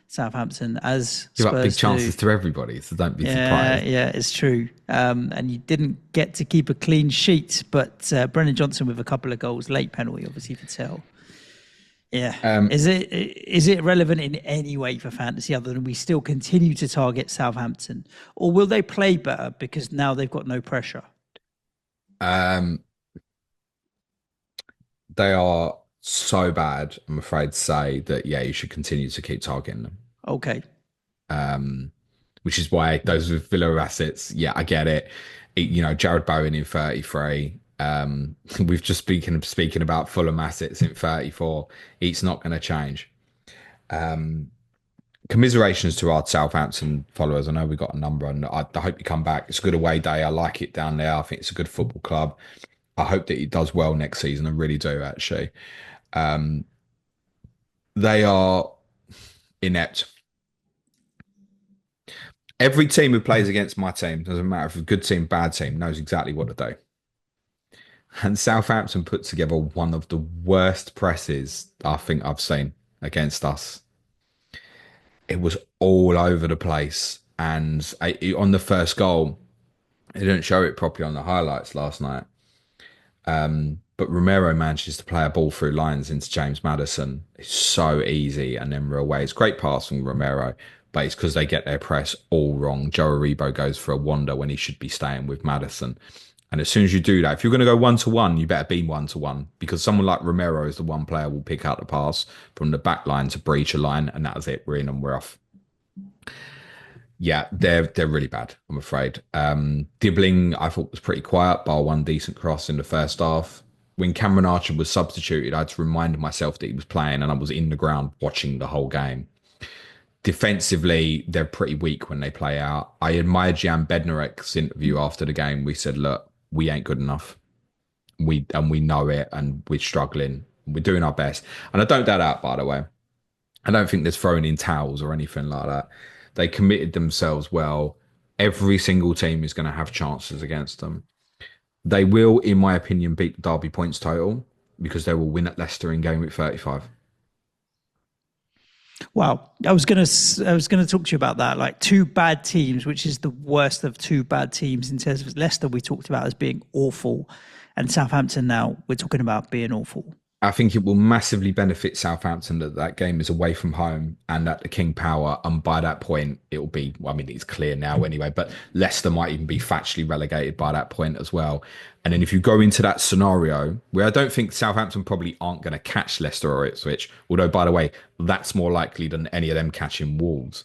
Southampton as Give Spurs up big chances do. to everybody, so don't be surprised. Yeah, it's true. And you didn't get to keep a clean sheet, but Brennan Johnson with a couple of goals, late penalty, obviously, for Tell. Yeah. Is it relevant in any way for fantasy other than we still continue to target Southampton? Or will they play better because now they've got no pressure? They are so bad, I'm afraid to say, that, yeah, you should continue to keep targeting them. Okay. Which is why those with Villa assets, yeah, I get it. You know, Jared Bowen in 33. We've just speaking about Fulham assets in 34. It's not going to change. Commiserations to our Southampton followers. I know we got a number, and I hope you come back. It's a good away day. I like it down there. I think it's a good football club. I hope that it does well next season. I really do, actually. They are inept. Every team who plays against my team, doesn't matter if it's a good team, bad team, knows exactly what to do. And Southampton put together one of the worst presses I think I've seen against us. It was all over the place. And on the first goal, they didn't show it properly on the highlights last night. But Romero manages to play a ball through lines into James Maddison. It's so easy, and then we're away. It's great pass from Romero, but it's because they get their press all wrong. Joe Aribo goes for a wander when he should be staying with Maddison. And as soon as you do that, if you're going to go 1-1, you better be 1-1, because someone like Romero is the one player will pick out the pass from the back line to breach a line, and that was it. We're in and we're off. Yeah, they're really bad, I'm afraid. Dibbling, I thought, was pretty quiet, bar one decent cross in the first half. When Cameron Archer was substituted, I had to remind myself that he was playing, and I was in the ground watching the whole game. Defensively, they're pretty weak when they play out. I admired Jan Bednarek's interview after the game. We said, look, we ain't good enough. We know it, and we're struggling. We're doing our best. And I don't doubt that, by the way. I don't think there's thrown in towels or anything like that. They committed themselves well. Every single team is going to have chances against them. They will, in my opinion, beat the Derby points total because they will win at Leicester in game week 35. Wow, I was gonna talk to you about that. Like two bad teams, which is the worst of two bad teams in terms of Leicester. We talked about as being awful, and Southampton now we're talking about being awful. I think it will massively benefit Southampton that that game is away from home and at the King Power. And by that point, it will be, well, I mean, it's clear now anyway, but Leicester might even be factually relegated by that point as well. And then if you go into that scenario where I don't think Southampton probably aren't going to catch Leicester or Ipswich, although, by the way, that's more likely than any of them catching Wolves,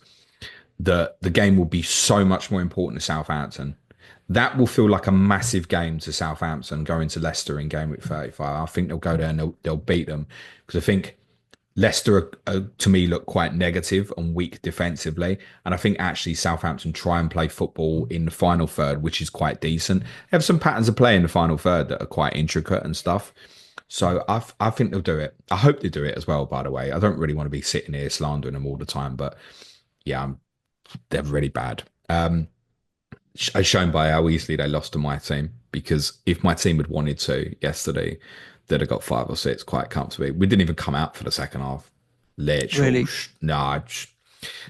the game will be so much more important to Southampton. That will feel like a massive game to Southampton going to Leicester in game week 35. I think they'll go there and they'll beat them because I think Leicester, to me, look quite negative and weak defensively. And I think actually Southampton try and play football in the final third, which is quite decent. They have some patterns of play in the final third that are quite intricate and stuff. So I think they'll do it. I hope they do it as well, by the way. I don't really want to be sitting here slandering them all the time, but yeah, they're really bad. As shown by how easily they lost to my team, because if my team had wanted to yesterday, they'd have got 5 or 6 quite comfortably. We didn't even come out for the second half. Literally. Really? No.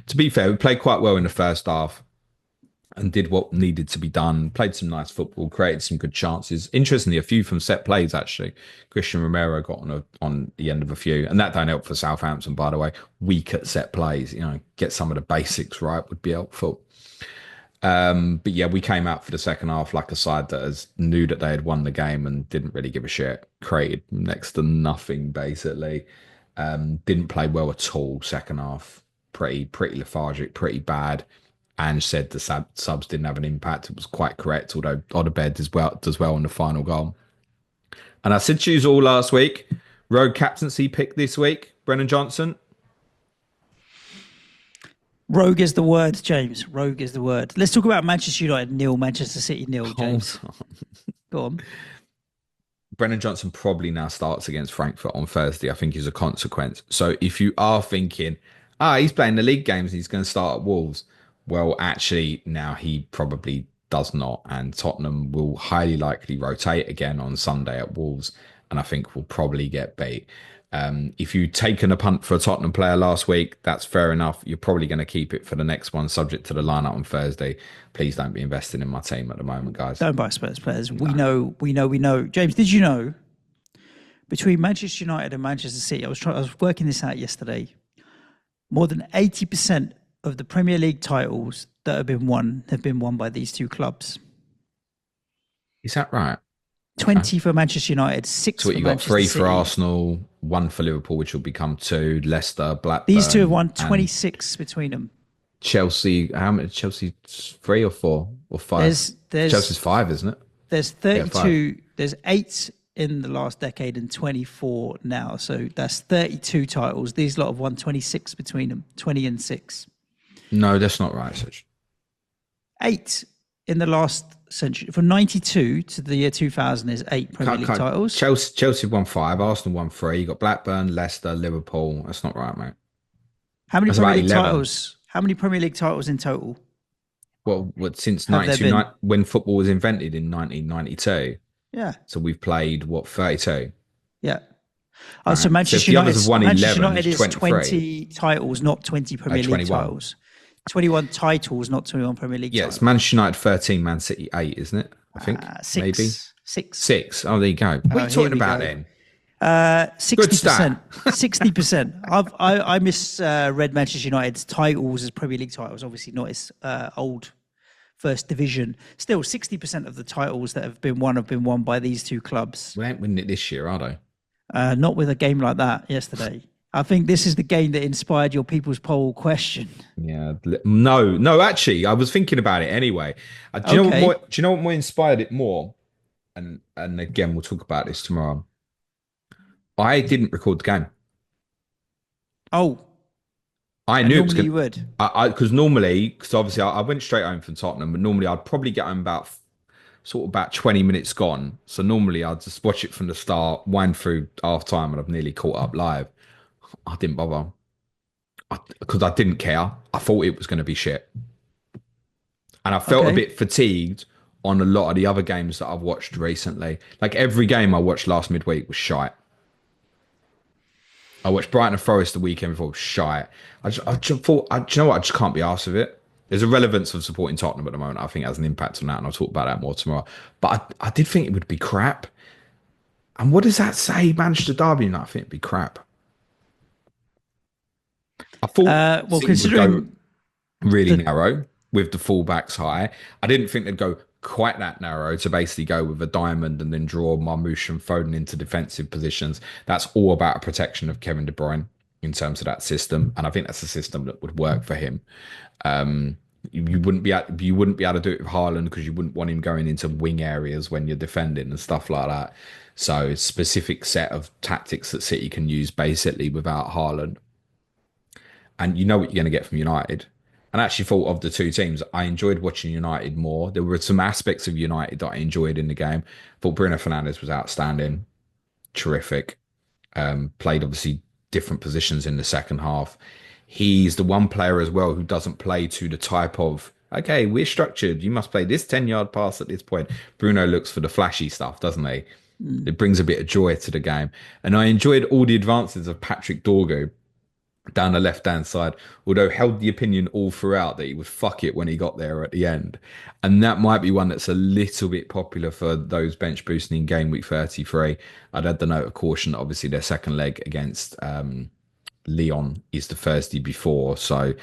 To be fair, we played quite well in the first half and did what needed to be done. Played some nice football, created some good chances. Interestingly, a few from set plays, actually. Christian Romero got on the end of a few. And that don't help for Southampton, by the way. Weak at set plays. Get some of the basics right would be helpful. But yeah, we came out for the second half like a side that knew that they had won the game and didn't really give a shit. Created next to nothing, basically. Didn't play well at all second half. Pretty lethargic, pretty bad. And said the subs didn't have an impact. It was quite correct, although Odobed does well on the final goal. And I said choose all last week. Rogue captaincy pick this week. Brennan Johnson. Rogue is the word, James. Rogue is the word. Let's talk about Manchester United nil, Manchester City nil, James. Go on. Brennan Johnson probably now starts against Frankfurt on Thursday, I think is a consequence. So if you are thinking, he's playing the league games and he's going to start at Wolves, well, actually, now he probably does not. And Tottenham will highly likely rotate again on Sunday at Wolves. And I think will probably get beat. If you've taken a punt for a Tottenham player last week, that's fair enough. You're probably going to keep it for the next one, subject to the lineup on Thursday. Please don't be investing in my team at the moment, guys. Don't buy Spurs players. No. We know. James, did you know between Manchester United and Manchester City, I was working this out yesterday, more than 80% of the Premier League titles that have been won by these two clubs. Is that right? 20 for Manchester United, 6 so for you Manchester got 3 City. for Arsenal, 1 for Liverpool, which will become 2, Leicester, Blackburn. These two have won 26 between them. Chelsea, how many? Chelsea 3 or 4 or 5? Chelsea's 5, isn't it? There's 32, there's 8 in the last decade and 24 now. So that's 32 titles. These lot have won 26 between them, 20 and 6. No, that's not right, Suj. 8 in the last century. From 92 to the year 2000 is 8 Premier League titles. Chelsea won 5, Arsenal won 3. You got Blackburn, Leicester, Liverpool. That's not right, mate. How many Premier League titles? How many Premier League titles in total? Well, since 92, when football was invented in 1992. Yeah. So we've played, 32? Yeah. Oh, so Manchester United have won 11, United is 20 titles, not 20 Premier League titles. 21 titles, not 21 Premier League titles. Yes, Manchester United 13, Man City 8, isn't it? I think 6. Maybe 6. 6. Oh, there you go. What are you talking about then? 60%. 60%. I misread Manchester United's titles as Premier League titles. Obviously, not its old First Division. Still, 60% of the titles that have been won by these two clubs. We ain't winning it this year, are they? Not with a game like that yesterday. I think this is the game that inspired your people's poll question. Yeah. No, actually, I was thinking about it anyway. Do you know what more inspired it more? And again, we'll talk about this tomorrow. I didn't record the game. Oh. I knew it was you would. Because obviously I went straight home from Tottenham, but normally I'd probably get home about 20 minutes gone. So normally I'd just watch it from the start, wind through half time, and I've nearly caught up live. I didn't bother. because I didn't care. I thought it was going to be shit. And I felt a Okay. bit fatigued on a lot of the other games that I've watched recently. Like every game I watched last midweek was shite. I watched Brighton and Forest the weekend before, shite. I just thought, do you know what? I just can't be arsed with it. There's a relevance of supporting Tottenham at the moment. I think it has an impact on that, and I'll talk about that more tomorrow. But I did think it would be crap. And what does that say, Manchester Derby? And I think it'd be crap. I thought Well, City would go considering really the narrow with the fullbacks high. I didn't think they'd go quite that narrow to basically go with a diamond and then draw Marmoush and Foden into defensive positions. That's all about a protection of Kevin De Bruyne in terms of that system, and I think that's a system that would work for him. You wouldn't be able to do it with Haaland because you wouldn't want him going into wing areas when you're defending and stuff like that. So it's a specific set of tactics that City can use basically without Haaland. And you know what you're going to get from United. And I actually thought of the two teams, I enjoyed watching United more. There were some aspects of United that I enjoyed in the game. I thought Bruno Fernandes was outstanding, terrific. Played obviously different positions in the second half. He's the one player as well who doesn't play to the type of, okay, we're structured. You must play this 10-yard pass at this point. Bruno looks for the flashy stuff, doesn't he? It brings a bit of joy to the game. And I enjoyed all the advances of Patrick Dorgu down the left-hand side, although held the opinion all throughout that he would fuck it when he got there at the end. And that might be one that's a little bit popular for those bench boosting in game week 33. I'd add the note of caution that obviously their second leg against Lyon is the Thursday before, so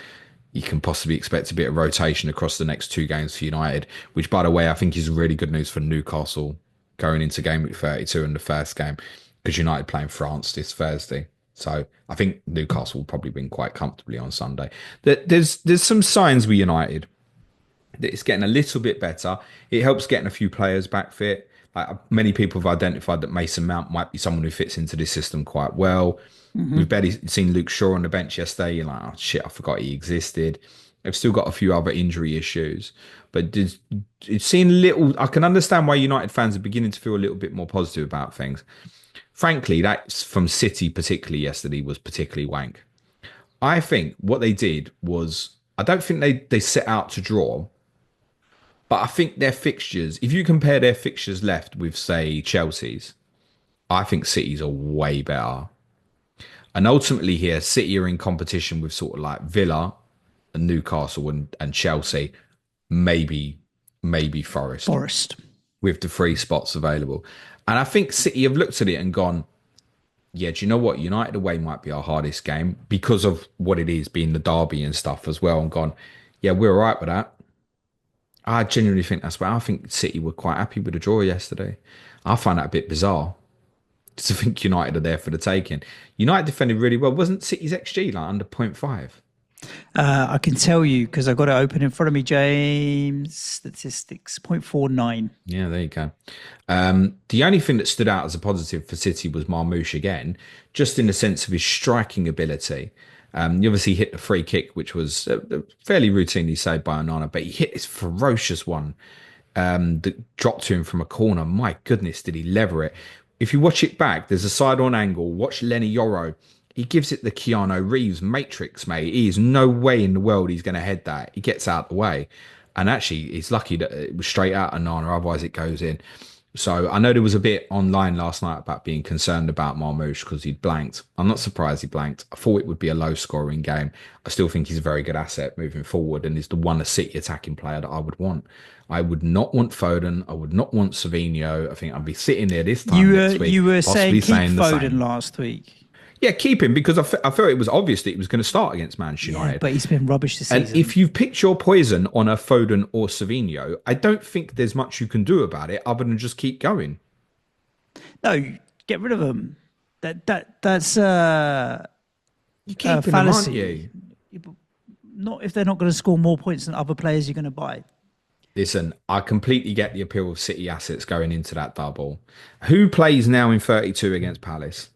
you can possibly expect a bit of rotation across the next two games for United, which, by the way, I think is really good news for Newcastle going into game week 32 in the first game, because United playing France this Thursday. So I think Newcastle will probably win quite comfortably on Sunday. There's some signs with United that it's getting a little bit better. It helps getting a few players back fit. Like many people have identified that Mason Mount might be someone who fits into this system quite well. We've barely seen Luke Shaw on the bench yesterday. You're like, oh shit, I forgot he existed. They've still got a few other injury issues, but it's seen little. I can understand why United fans are beginning to feel a little bit more positive about things. Frankly, that's from City particularly yesterday was particularly wank. I think what they did was, I don't think they set out to draw, but I think their fixtures, if you compare their fixtures left with, say, Chelsea's, I think City's are way better. And ultimately here, City are in competition with sort of like Villa and Newcastle and Chelsea, maybe Forest, with the free spots available. And I think City have looked at it and gone, yeah, do you know what? United away might be our hardest game because of what it is, being the derby and stuff as well, and gone, yeah, we're all right with that. I genuinely think that's why I think City were quite happy with the draw yesterday. I find that a bit bizarre to think United are there for the taking. United defended really well. Wasn't City's XG like under 0.5? I can tell you because I got it open in front of me, James. Statistics 0.49. Yeah, there you go. The only thing that stood out as a positive for City was Marmoush again, just in the sense of his striking ability. He obviously hit the free kick, which was fairly routinely saved by Onana, but he hit this ferocious one that dropped to him from a corner. My goodness, did he lever it? If you watch it back, there's a side-on angle. Watch Lenny Yoro. He gives it the Keanu Reeves matrix, mate. He is no way in the world he's going to head that. He gets out the way. And actually, he's lucky that it was straight out of Nana, otherwise it goes in. So I know there was a bit online last night about being concerned about Marmoush because he'd blanked. I'm not surprised he blanked. I thought it would be a low-scoring game. I still think he's a very good asset moving forward and is the one City attacking player that I would want. I would not want Foden. I would not want Savinho. I think I'd be sitting there this time next week. You were saying keep Foden same. last week. Yeah, keep him because I felt it was obvious that he was going to start against Manchester United. But he's been rubbish this season. And if you've picked your poison on a Foden or Savinho, I don't think there's much you can do about it other than just keep going. No, get rid of them. That's you keep them, aren't you? Not if they're not going to score more points than other players you're going to buy. Listen, I completely get the appeal of City assets going into that double. Who plays now in 32 against Palace?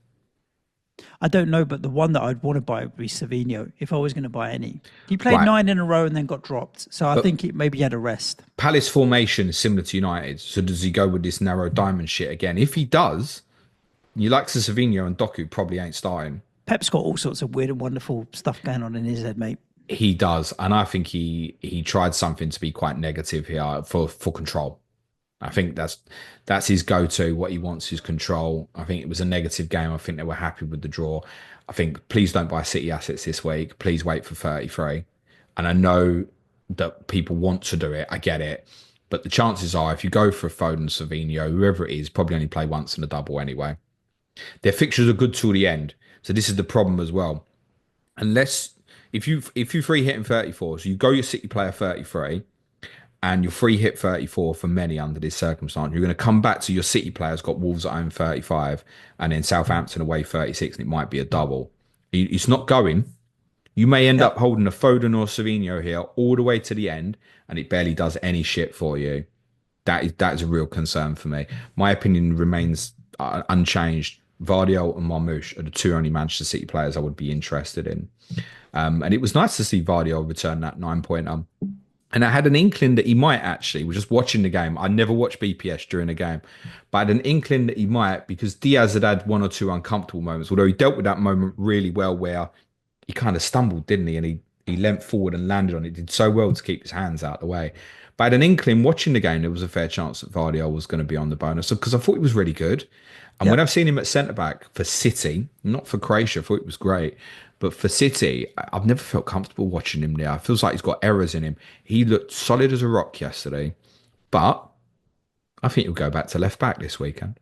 I don't know, but the one that I'd want to buy would be Savinho if I was going to buy any. He played Right. 9 in a row and then got dropped. So I think maybe he had a rest. Palace formation is similar to United. So does he go with this narrow diamond shit again? If he does, you like Savinho and Doku probably ain't starting. Pep's got all sorts of weird and wonderful stuff going on in his head, mate. He does, and I think he tried something to be quite negative here for control. I think that's his go-to. What he wants is control. I think it was a negative game. I think they were happy with the draw. I think please don't buy City assets this week. Please wait for 33. And I know that people want to do it. I get it. But the chances are, if you go for a Foden, Savinho, whoever it is, probably only play once in a double anyway. Their fixtures are good till the end. So this is the problem as well. Unless if you free hit in 34, so you go your City player 33 and your free hit 34 for many under this circumstance, you're going to come back to your City players got Wolves at home 35 and then Southampton away 36, and it might be a double. It's not going. You may end up holding a Foden or Savinho here all the way to the end, and it barely does any shit for you. That is a real concern for me. My opinion remains unchanged. Vardiol and Marmoush are the two only Manchester City players I would be interested in. And it was nice to see Vardiol return that 9-pointer. And I had an inkling that he might actually, we're just watching the game. I never watched BPS during the game, but I had an inkling that he might, because Diaz had one or two uncomfortable moments, although he dealt with that moment really well where he kind of stumbled, didn't he? And he leant forward and landed on it. He did so well to keep his hands out of the way. But I had an inkling watching the game, there was a fair chance that Vardiol was going to be on the bonus because I thought he was really good. And when I've seen him at centre-back for City, not for Croatia, I thought it was great. But for City, I've never felt comfortable watching him there. It feels like he's got errors in him. He looked solid as a rock yesterday. But I think he'll go back to left-back this weekend.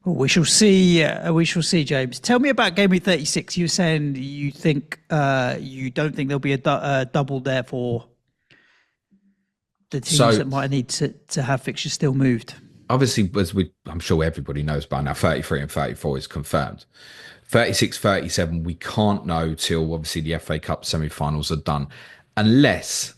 Well, we shall see. We shall see, James. Tell me about Gameweek 36. You were saying you think you don't think there'll be a double there for the teams that might need to have fixtures still moved. Obviously, I'm sure everybody knows by now, 33 and 34 is confirmed. 36, 37, we can't know till obviously the FA Cup semi-finals are done. Unless,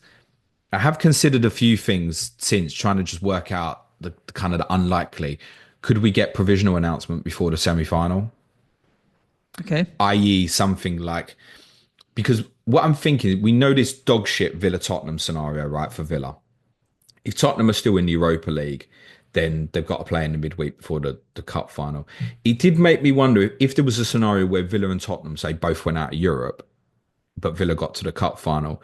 I have considered a few things since trying to just work out the kind of the unlikely. Could we get provisional announcement before the semi-final? Okay. I.e. something like, because what I'm thinking, we know this dog shit Villa-Tottenham scenario, right, for Villa. If Tottenham are still in the Europa League, then they've got to play in the midweek before the cup final. It did make me wonder if there was a scenario where Villa and Tottenham, say, both went out of Europe, but Villa got to the cup final.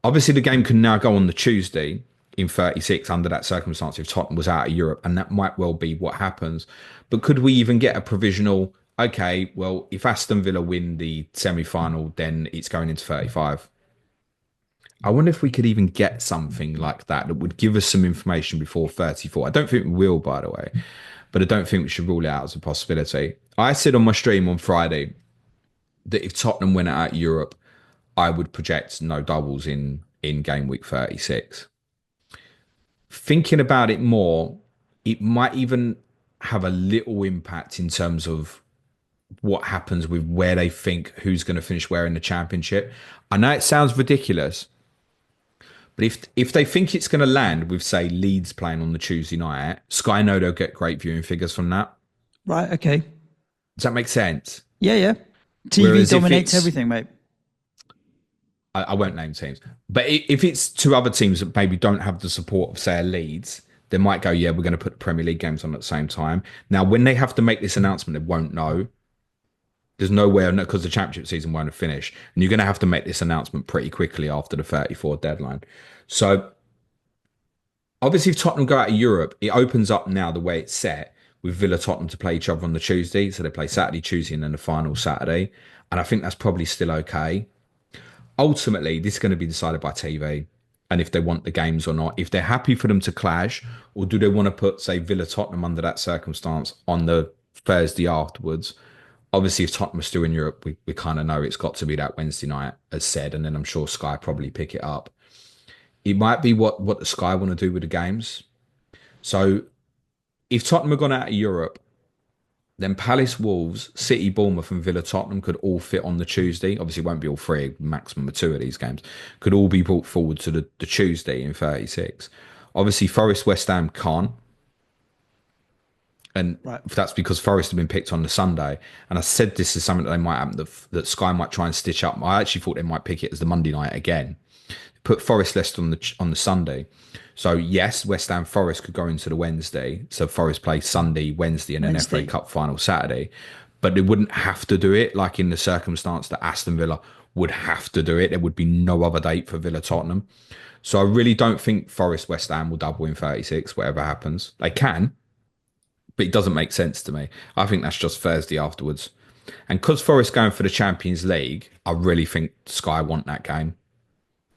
Obviously, the game can now go on the Tuesday in 36 under that circumstance if Tottenham was out of Europe, and that might well be what happens. But could we even get a provisional, okay, well, if Aston Villa win the semi-final, then it's going into 35. I wonder if we could even get something like that would give us some information before 34. I don't think we will, by the way, but I don't think we should rule it out as a possibility. I said on my stream on Friday that if Tottenham went out of Europe, I would project no doubles in game week 36. Thinking about it more, it might even have a little impact in terms of what happens with where they think who's going to finish where in the championship. I know it sounds ridiculous, but if they think it's going to land with, say, Leeds playing on the Tuesday night, Sky know they'll get great viewing figures from that. Right, okay. Does that make sense? Yeah. TV dominates everything, mate. I won't name teams. But if it's two other teams that maybe don't have the support of, say, a Leeds, they might go, yeah, we're going to put the Premier League games on at the same time. Now, when they have to make this announcement, they won't know. There's nowhere, because the championship season won't have finished. And you're going to have to make this announcement pretty quickly after the 34 deadline. So, obviously, if Tottenham go out of Europe, it opens up now the way it's set with Villa Tottenham to play each other on the Tuesday. So they play Saturday, Tuesday, and then the final Saturday. And I think that's probably still okay. Ultimately, this is going to be decided by TV and if they want the games or not. If they're happy for them to clash, or do they want to put, say, Villa Tottenham under that circumstance on the Thursday afterwards? Obviously, if Tottenham are still in Europe, we kind of know it's got to be that Wednesday night, as said, and then I'm sure Sky probably pick it up. It might be what the Sky want to do with the games. So if Tottenham have gone out of Europe, then Palace, Wolves, City, Bournemouth and Villa Tottenham could all fit on the Tuesday. Obviously, it won't be all three, maximum of two of these games. Could all be brought forward to the Tuesday in 36. Obviously, Forest, West Ham can't. And that's because Forest have been picked on the Sunday. And I said this is something that they might happen, that Sky might try and stitch up. I actually thought they might pick it as the Monday night again. Put Forest Leicester on the Sunday. So yes, West Ham Forest could go into the Wednesday. So Forest play Sunday, Wednesday, and then FA Cup final Saturday. but they wouldn't have to do it like in the circumstance that Aston Villa would have to do it. There would be no other date for Villa Tottenham. So I really don't think Forest West Ham will double in 36, whatever happens. They can, but it doesn't make sense to me. I think that's just Thursday afterwards. And because Forest going for the Champions League, I really think Sky want that game.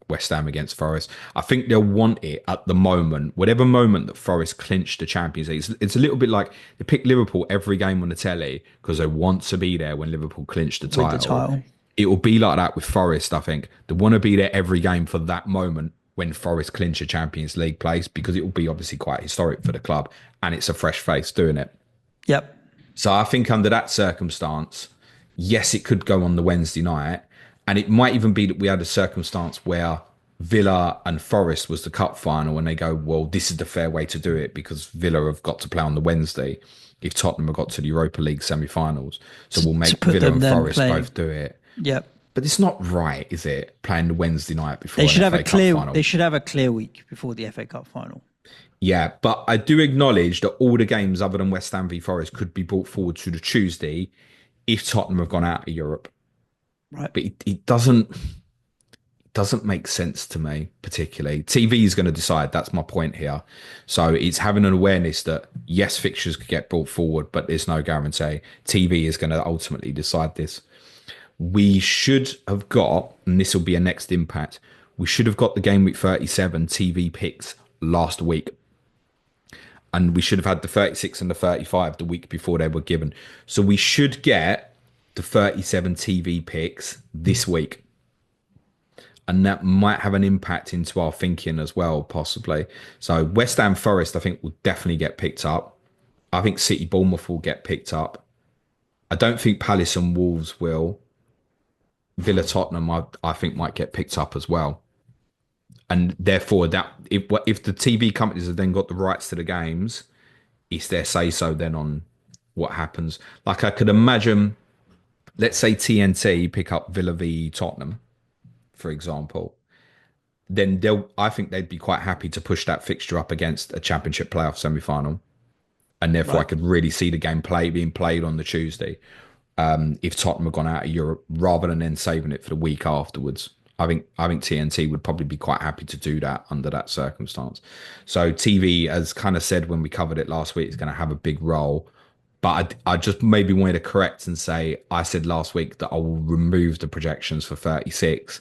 West Ham against Forest. I think they'll want it at the moment, whatever moment that Forest clinch the Champions League. It's a little bit like they pick Liverpool every game on the telly because they want to be there when Liverpool clinch the title. It will be like that with Forest, I think. They want to be there every game for that moment when Forest clinch a Champions League place because it will be obviously quite historic for the club and it's a fresh face doing it. Yep. So I think under that circumstance, yes, it could go on the Wednesday night. And it might even be that we had a circumstance where Villa and Forest was the cup final and they go, well, this is the fair way to do it because Villa have got to play on the Wednesday if Tottenham have got to the Europa League semi-finals. So we'll make Villa and Forest both do it. Yep. But it's not right, is it? Playing the Wednesday night before they should have FA a clear. Cup final. They should have a clear week before the FA Cup final. Yeah, but I do acknowledge that all the games other than West Ham v Forest could be brought forward to the Tuesday if Tottenham have gone out of Europe. Right. But it doesn't make sense to me particularly. TV is going to decide. That's my point here. So it's having an awareness that yes, fixtures could get brought forward, but there's no guarantee. TV is going to ultimately decide this. We should have got, and this will be a next impact, we should have got the Gameweek 37 TV picks last week. And we should have had the 36 and the 35 the week before they were given. So we should get the 37 TV picks this week. And that might have an impact into our thinking as well, possibly. So West Ham Forest, I think, will definitely get picked up. I think City Bournemouth will get picked up. I don't think Palace and Wolves will. Villa Tottenham, I think, might get picked up as well. And therefore, that if the TV companies have then got the rights to the games, it's their say-so then on what happens. Like I could imagine, let's say TNT pick up Villa v Tottenham, for example, then I think they'd be quite happy to push that fixture up against a Championship playoff semi-final. And therefore, I could really see the game being played on the Tuesday if Tottenham had gone out of Europe rather than then saving it for the week afterwards. I think TNT would probably be quite happy to do that under that circumstance. So TV, as kind of said when we covered it last week, is going to have a big role. But I just maybe wanted to correct and say I said last week that I will remove the projections for 36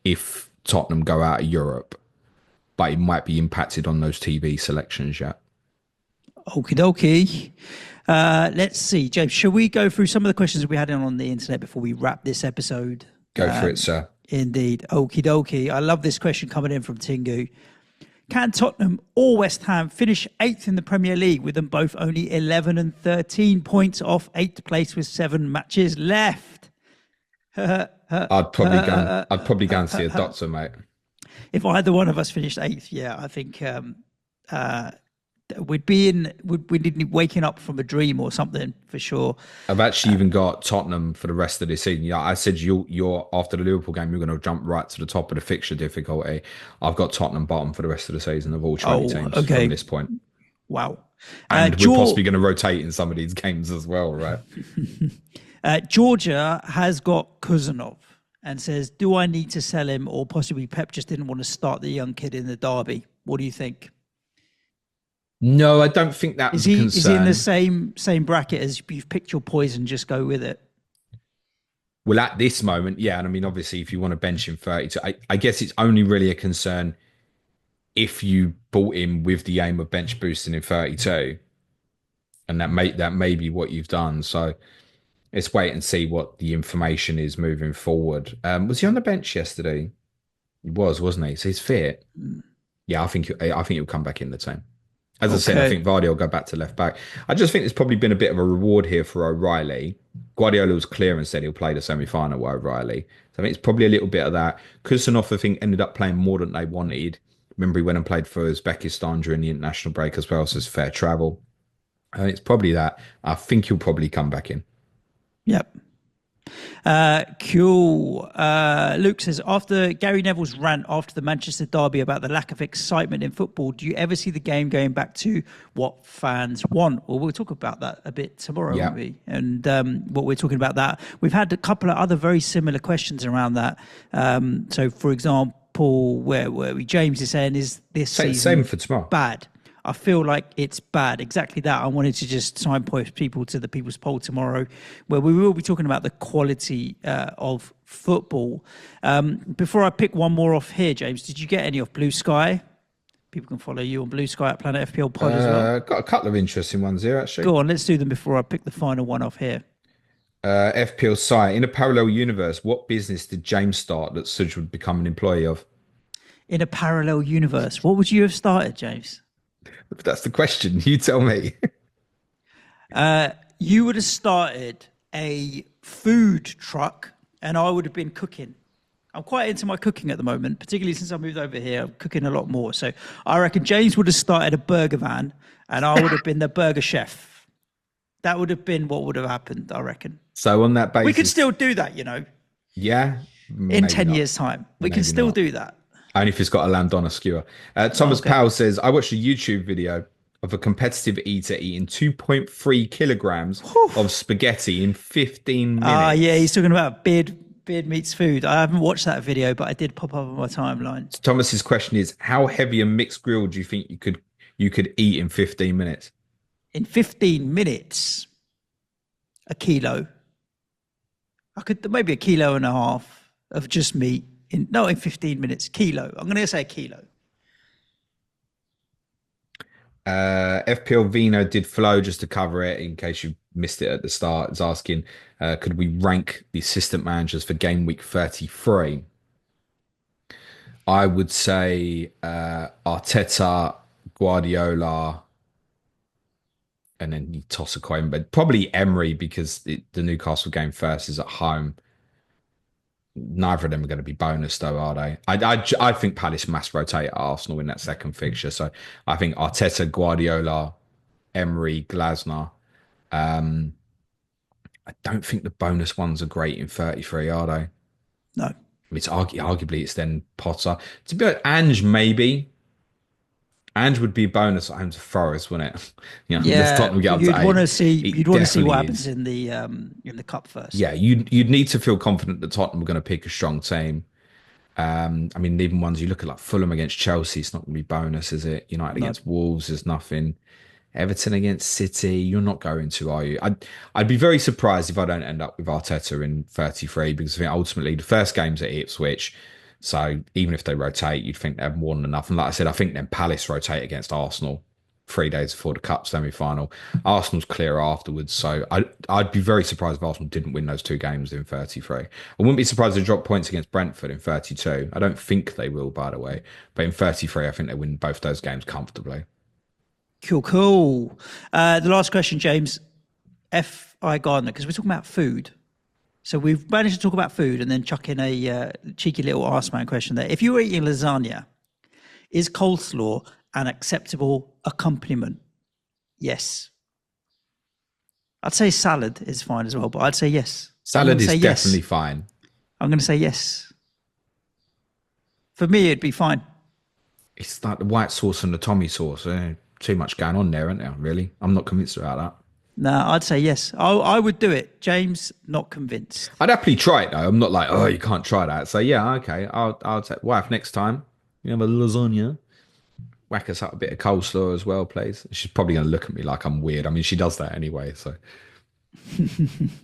if Tottenham go out of Europe. But it might be impacted on those TV selections yet. Okie dokie. Let's see, James, shall we go through some of the questions we had on the internet before we wrap this episode? Go for it, sir. Indeed. Okie dokie. I love this question coming in from Tingu. Can Tottenham or West Ham finish 8th in the Premier League with them both only 11 and 13 points off 8th place with 7 matches left? I'd probably go and see a doctor, mate. If either one of us finished 8th, yeah, I think we'd be waking up from a dream or something for sure. I've actually even got Tottenham for the rest of this season. Yeah, I said you're after the Liverpool game, you're going to jump right to the top of the fixture difficulty. I've got Tottenham bottom for the rest of the season of all 20 teams from this point. Wow. And we're possibly going to rotate in some of these games as well, right? Georgia has got Kuzanov and says, do I need to sell him or possibly Pep just didn't want to start the young kid in the derby? What do you think? No, I don't think that was a concern. Is he in the same bracket as you've picked your poison, just go with it? Well, at this moment, yeah. And I mean, obviously, if you want to bench him 32, I guess it's only really a concern if you bought him with the aim of bench boosting in 32. And that may be what you've done. So let's wait and see what the information is moving forward. Was he on the bench yesterday? He was, wasn't he? So he's fit. Yeah, I think he'll come back in the team. As I said, I think Vardy will go back to left back. I just think there's probably been a bit of a reward here for O'Reilly. Guardiola was clear and said he'll play the semi-final with O'Reilly. So I think it's probably a little bit of that. Kusanov, I think, ended up playing more than they wanted. Remember, he went and played for Uzbekistan during the international break as well, so it's fair travel. I think it's probably that. I think he'll probably come back in. Yep. Cool. Luke says, after Gary Neville's rant after the Manchester derby about the lack of excitement in football, do you ever see the game going back to what fans want? Well, we'll talk about that a bit tomorrow, won't we? And what we're talking about that. We've had a couple of other very similar questions around that. So, for example, where were we? James is saying, is this season same for tomorrow. Bad? I feel like it's bad. Exactly that. I wanted to just signpost people to the People's Poll tomorrow, where we will be talking about the quality of football. Before I pick one more off here, James, did you get any off Blue Sky? People can follow you on Blue Sky at Planet FPL Pod as well. Got a couple of interesting ones here, actually. Go on, let's do them before I pick the final one off here. FPL site. In a parallel universe, what business did James start that Suj would become an employee of? In a parallel universe, what would you have started, James? That's the question. You tell me. You would have started a food truck and I would have been cooking. I'm quite into my cooking at the moment, particularly since I moved over here. I'm cooking a lot more. So I reckon James would have started a burger van and I would have been the burger chef. That would have been what would have happened, I reckon. So on that basis... We could still do that, you know. Yeah. In 10 years' time. We can still do that. Only if it's got a lamb on a skewer. Thomas Powell says, I watched a YouTube video of a competitive eater eating 2.3 kilograms of spaghetti in 15 minutes. Yeah, he's talking about beard meets food. I haven't watched that video, but I did pop up on my timeline. So Thomas's question is, how heavy a mixed grill do you think you could eat in 15 minutes? In 15 minutes? A kilo. I could maybe 1.5 kilos of just meat. In 15 minutes. Kilo. I'm going to say a kilo. FPL Vino did flow just to cover it in case you missed it at the start. It's asking, could we rank the assistant managers for game week 33? I would say Arteta, Guardiola, and then you toss a coin, but probably Emery because the Newcastle game first is at home. Neither of them are going to be bonus, though, are they? I think Palace mass rotate at Arsenal in that second fixture. So I think Arteta, Guardiola, Emery, Glasner. I don't think the bonus ones are great in 33, are they? No. It's arguably it's then Potter. To be honest, Ange maybe. Ange would be a bonus at home to Forest, wouldn't it? You know, you'd want to see what happens in the cup first. Yeah, you'd need to feel confident that Tottenham are going to pick a strong team. I mean, even ones you look at like Fulham against Chelsea, it's not going to be bonus, is it? United against Wolves is nothing. Everton against City, you're not going to, are you? I'd be very surprised if I don't end up with Arteta in 33 because I think ultimately the first game's at Ipswich. So even if they rotate, you'd think they've more than enough. And like I said, I think then Palace rotate against Arsenal 3 days before the Cup semi-final. Arsenal's clear afterwards. So I'd be very surprised if Arsenal didn't win those 2 games in 33. I wouldn't be surprised if they drop points against Brentford in 32. I don't think they will, by the way. But in 33, I think they win both those games comfortably. Cool. The last question, James. F.I. Gardner, because we're talking about food. So we've managed to talk about food and then chuck in a cheeky little Arsman question there. If you were eating lasagna, is coleslaw an acceptable accompaniment? Yes. I'd say salad is fine as well, but I'd say yes. Salad is definitely fine. I'm going to say yes. For me, it'd be fine. It's like the white sauce and the Tommy sauce. Too much going on there, isn't there? Really? I'm not convinced about that. No, I'd say yes. I would do it. James, not convinced. I'd happily try it though. I'm not like, oh, you can't try that. So yeah, okay. I'll take wife next time. You have a lasagna. Whack us up a bit of coleslaw as well, please. She's probably going to look at me like I'm weird. I mean, she does that anyway. So.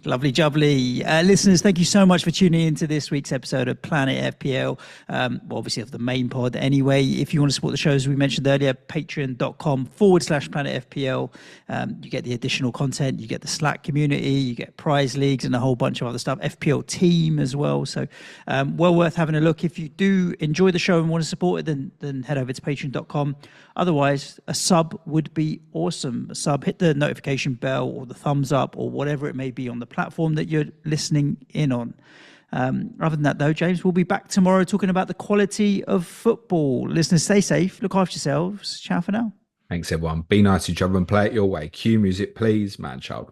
Lovely jubbly. Listeners, thank you so much for tuning into this week's episode of Planet FPL. Well, obviously of the main pod anyway. If you want to support the show, as we mentioned earlier, patreon.com/Planet FPL. You get the additional content, you get the Slack community, you get prize leagues and a whole bunch of other stuff. FPL team as well. So well worth having a look. If you do enjoy the show and want to support it, then head over to patreon.com. Otherwise, a sub would be awesome. A sub, hit the notification bell or the thumbs up or whatever it may be on the platform that you're listening in on. Other than that, though, James, we'll be back tomorrow talking about the quality of football. Listeners, stay safe. Look after yourselves. Ciao for now. Thanks, everyone. Be nice to each other and play it your way. Cue music, please, man child.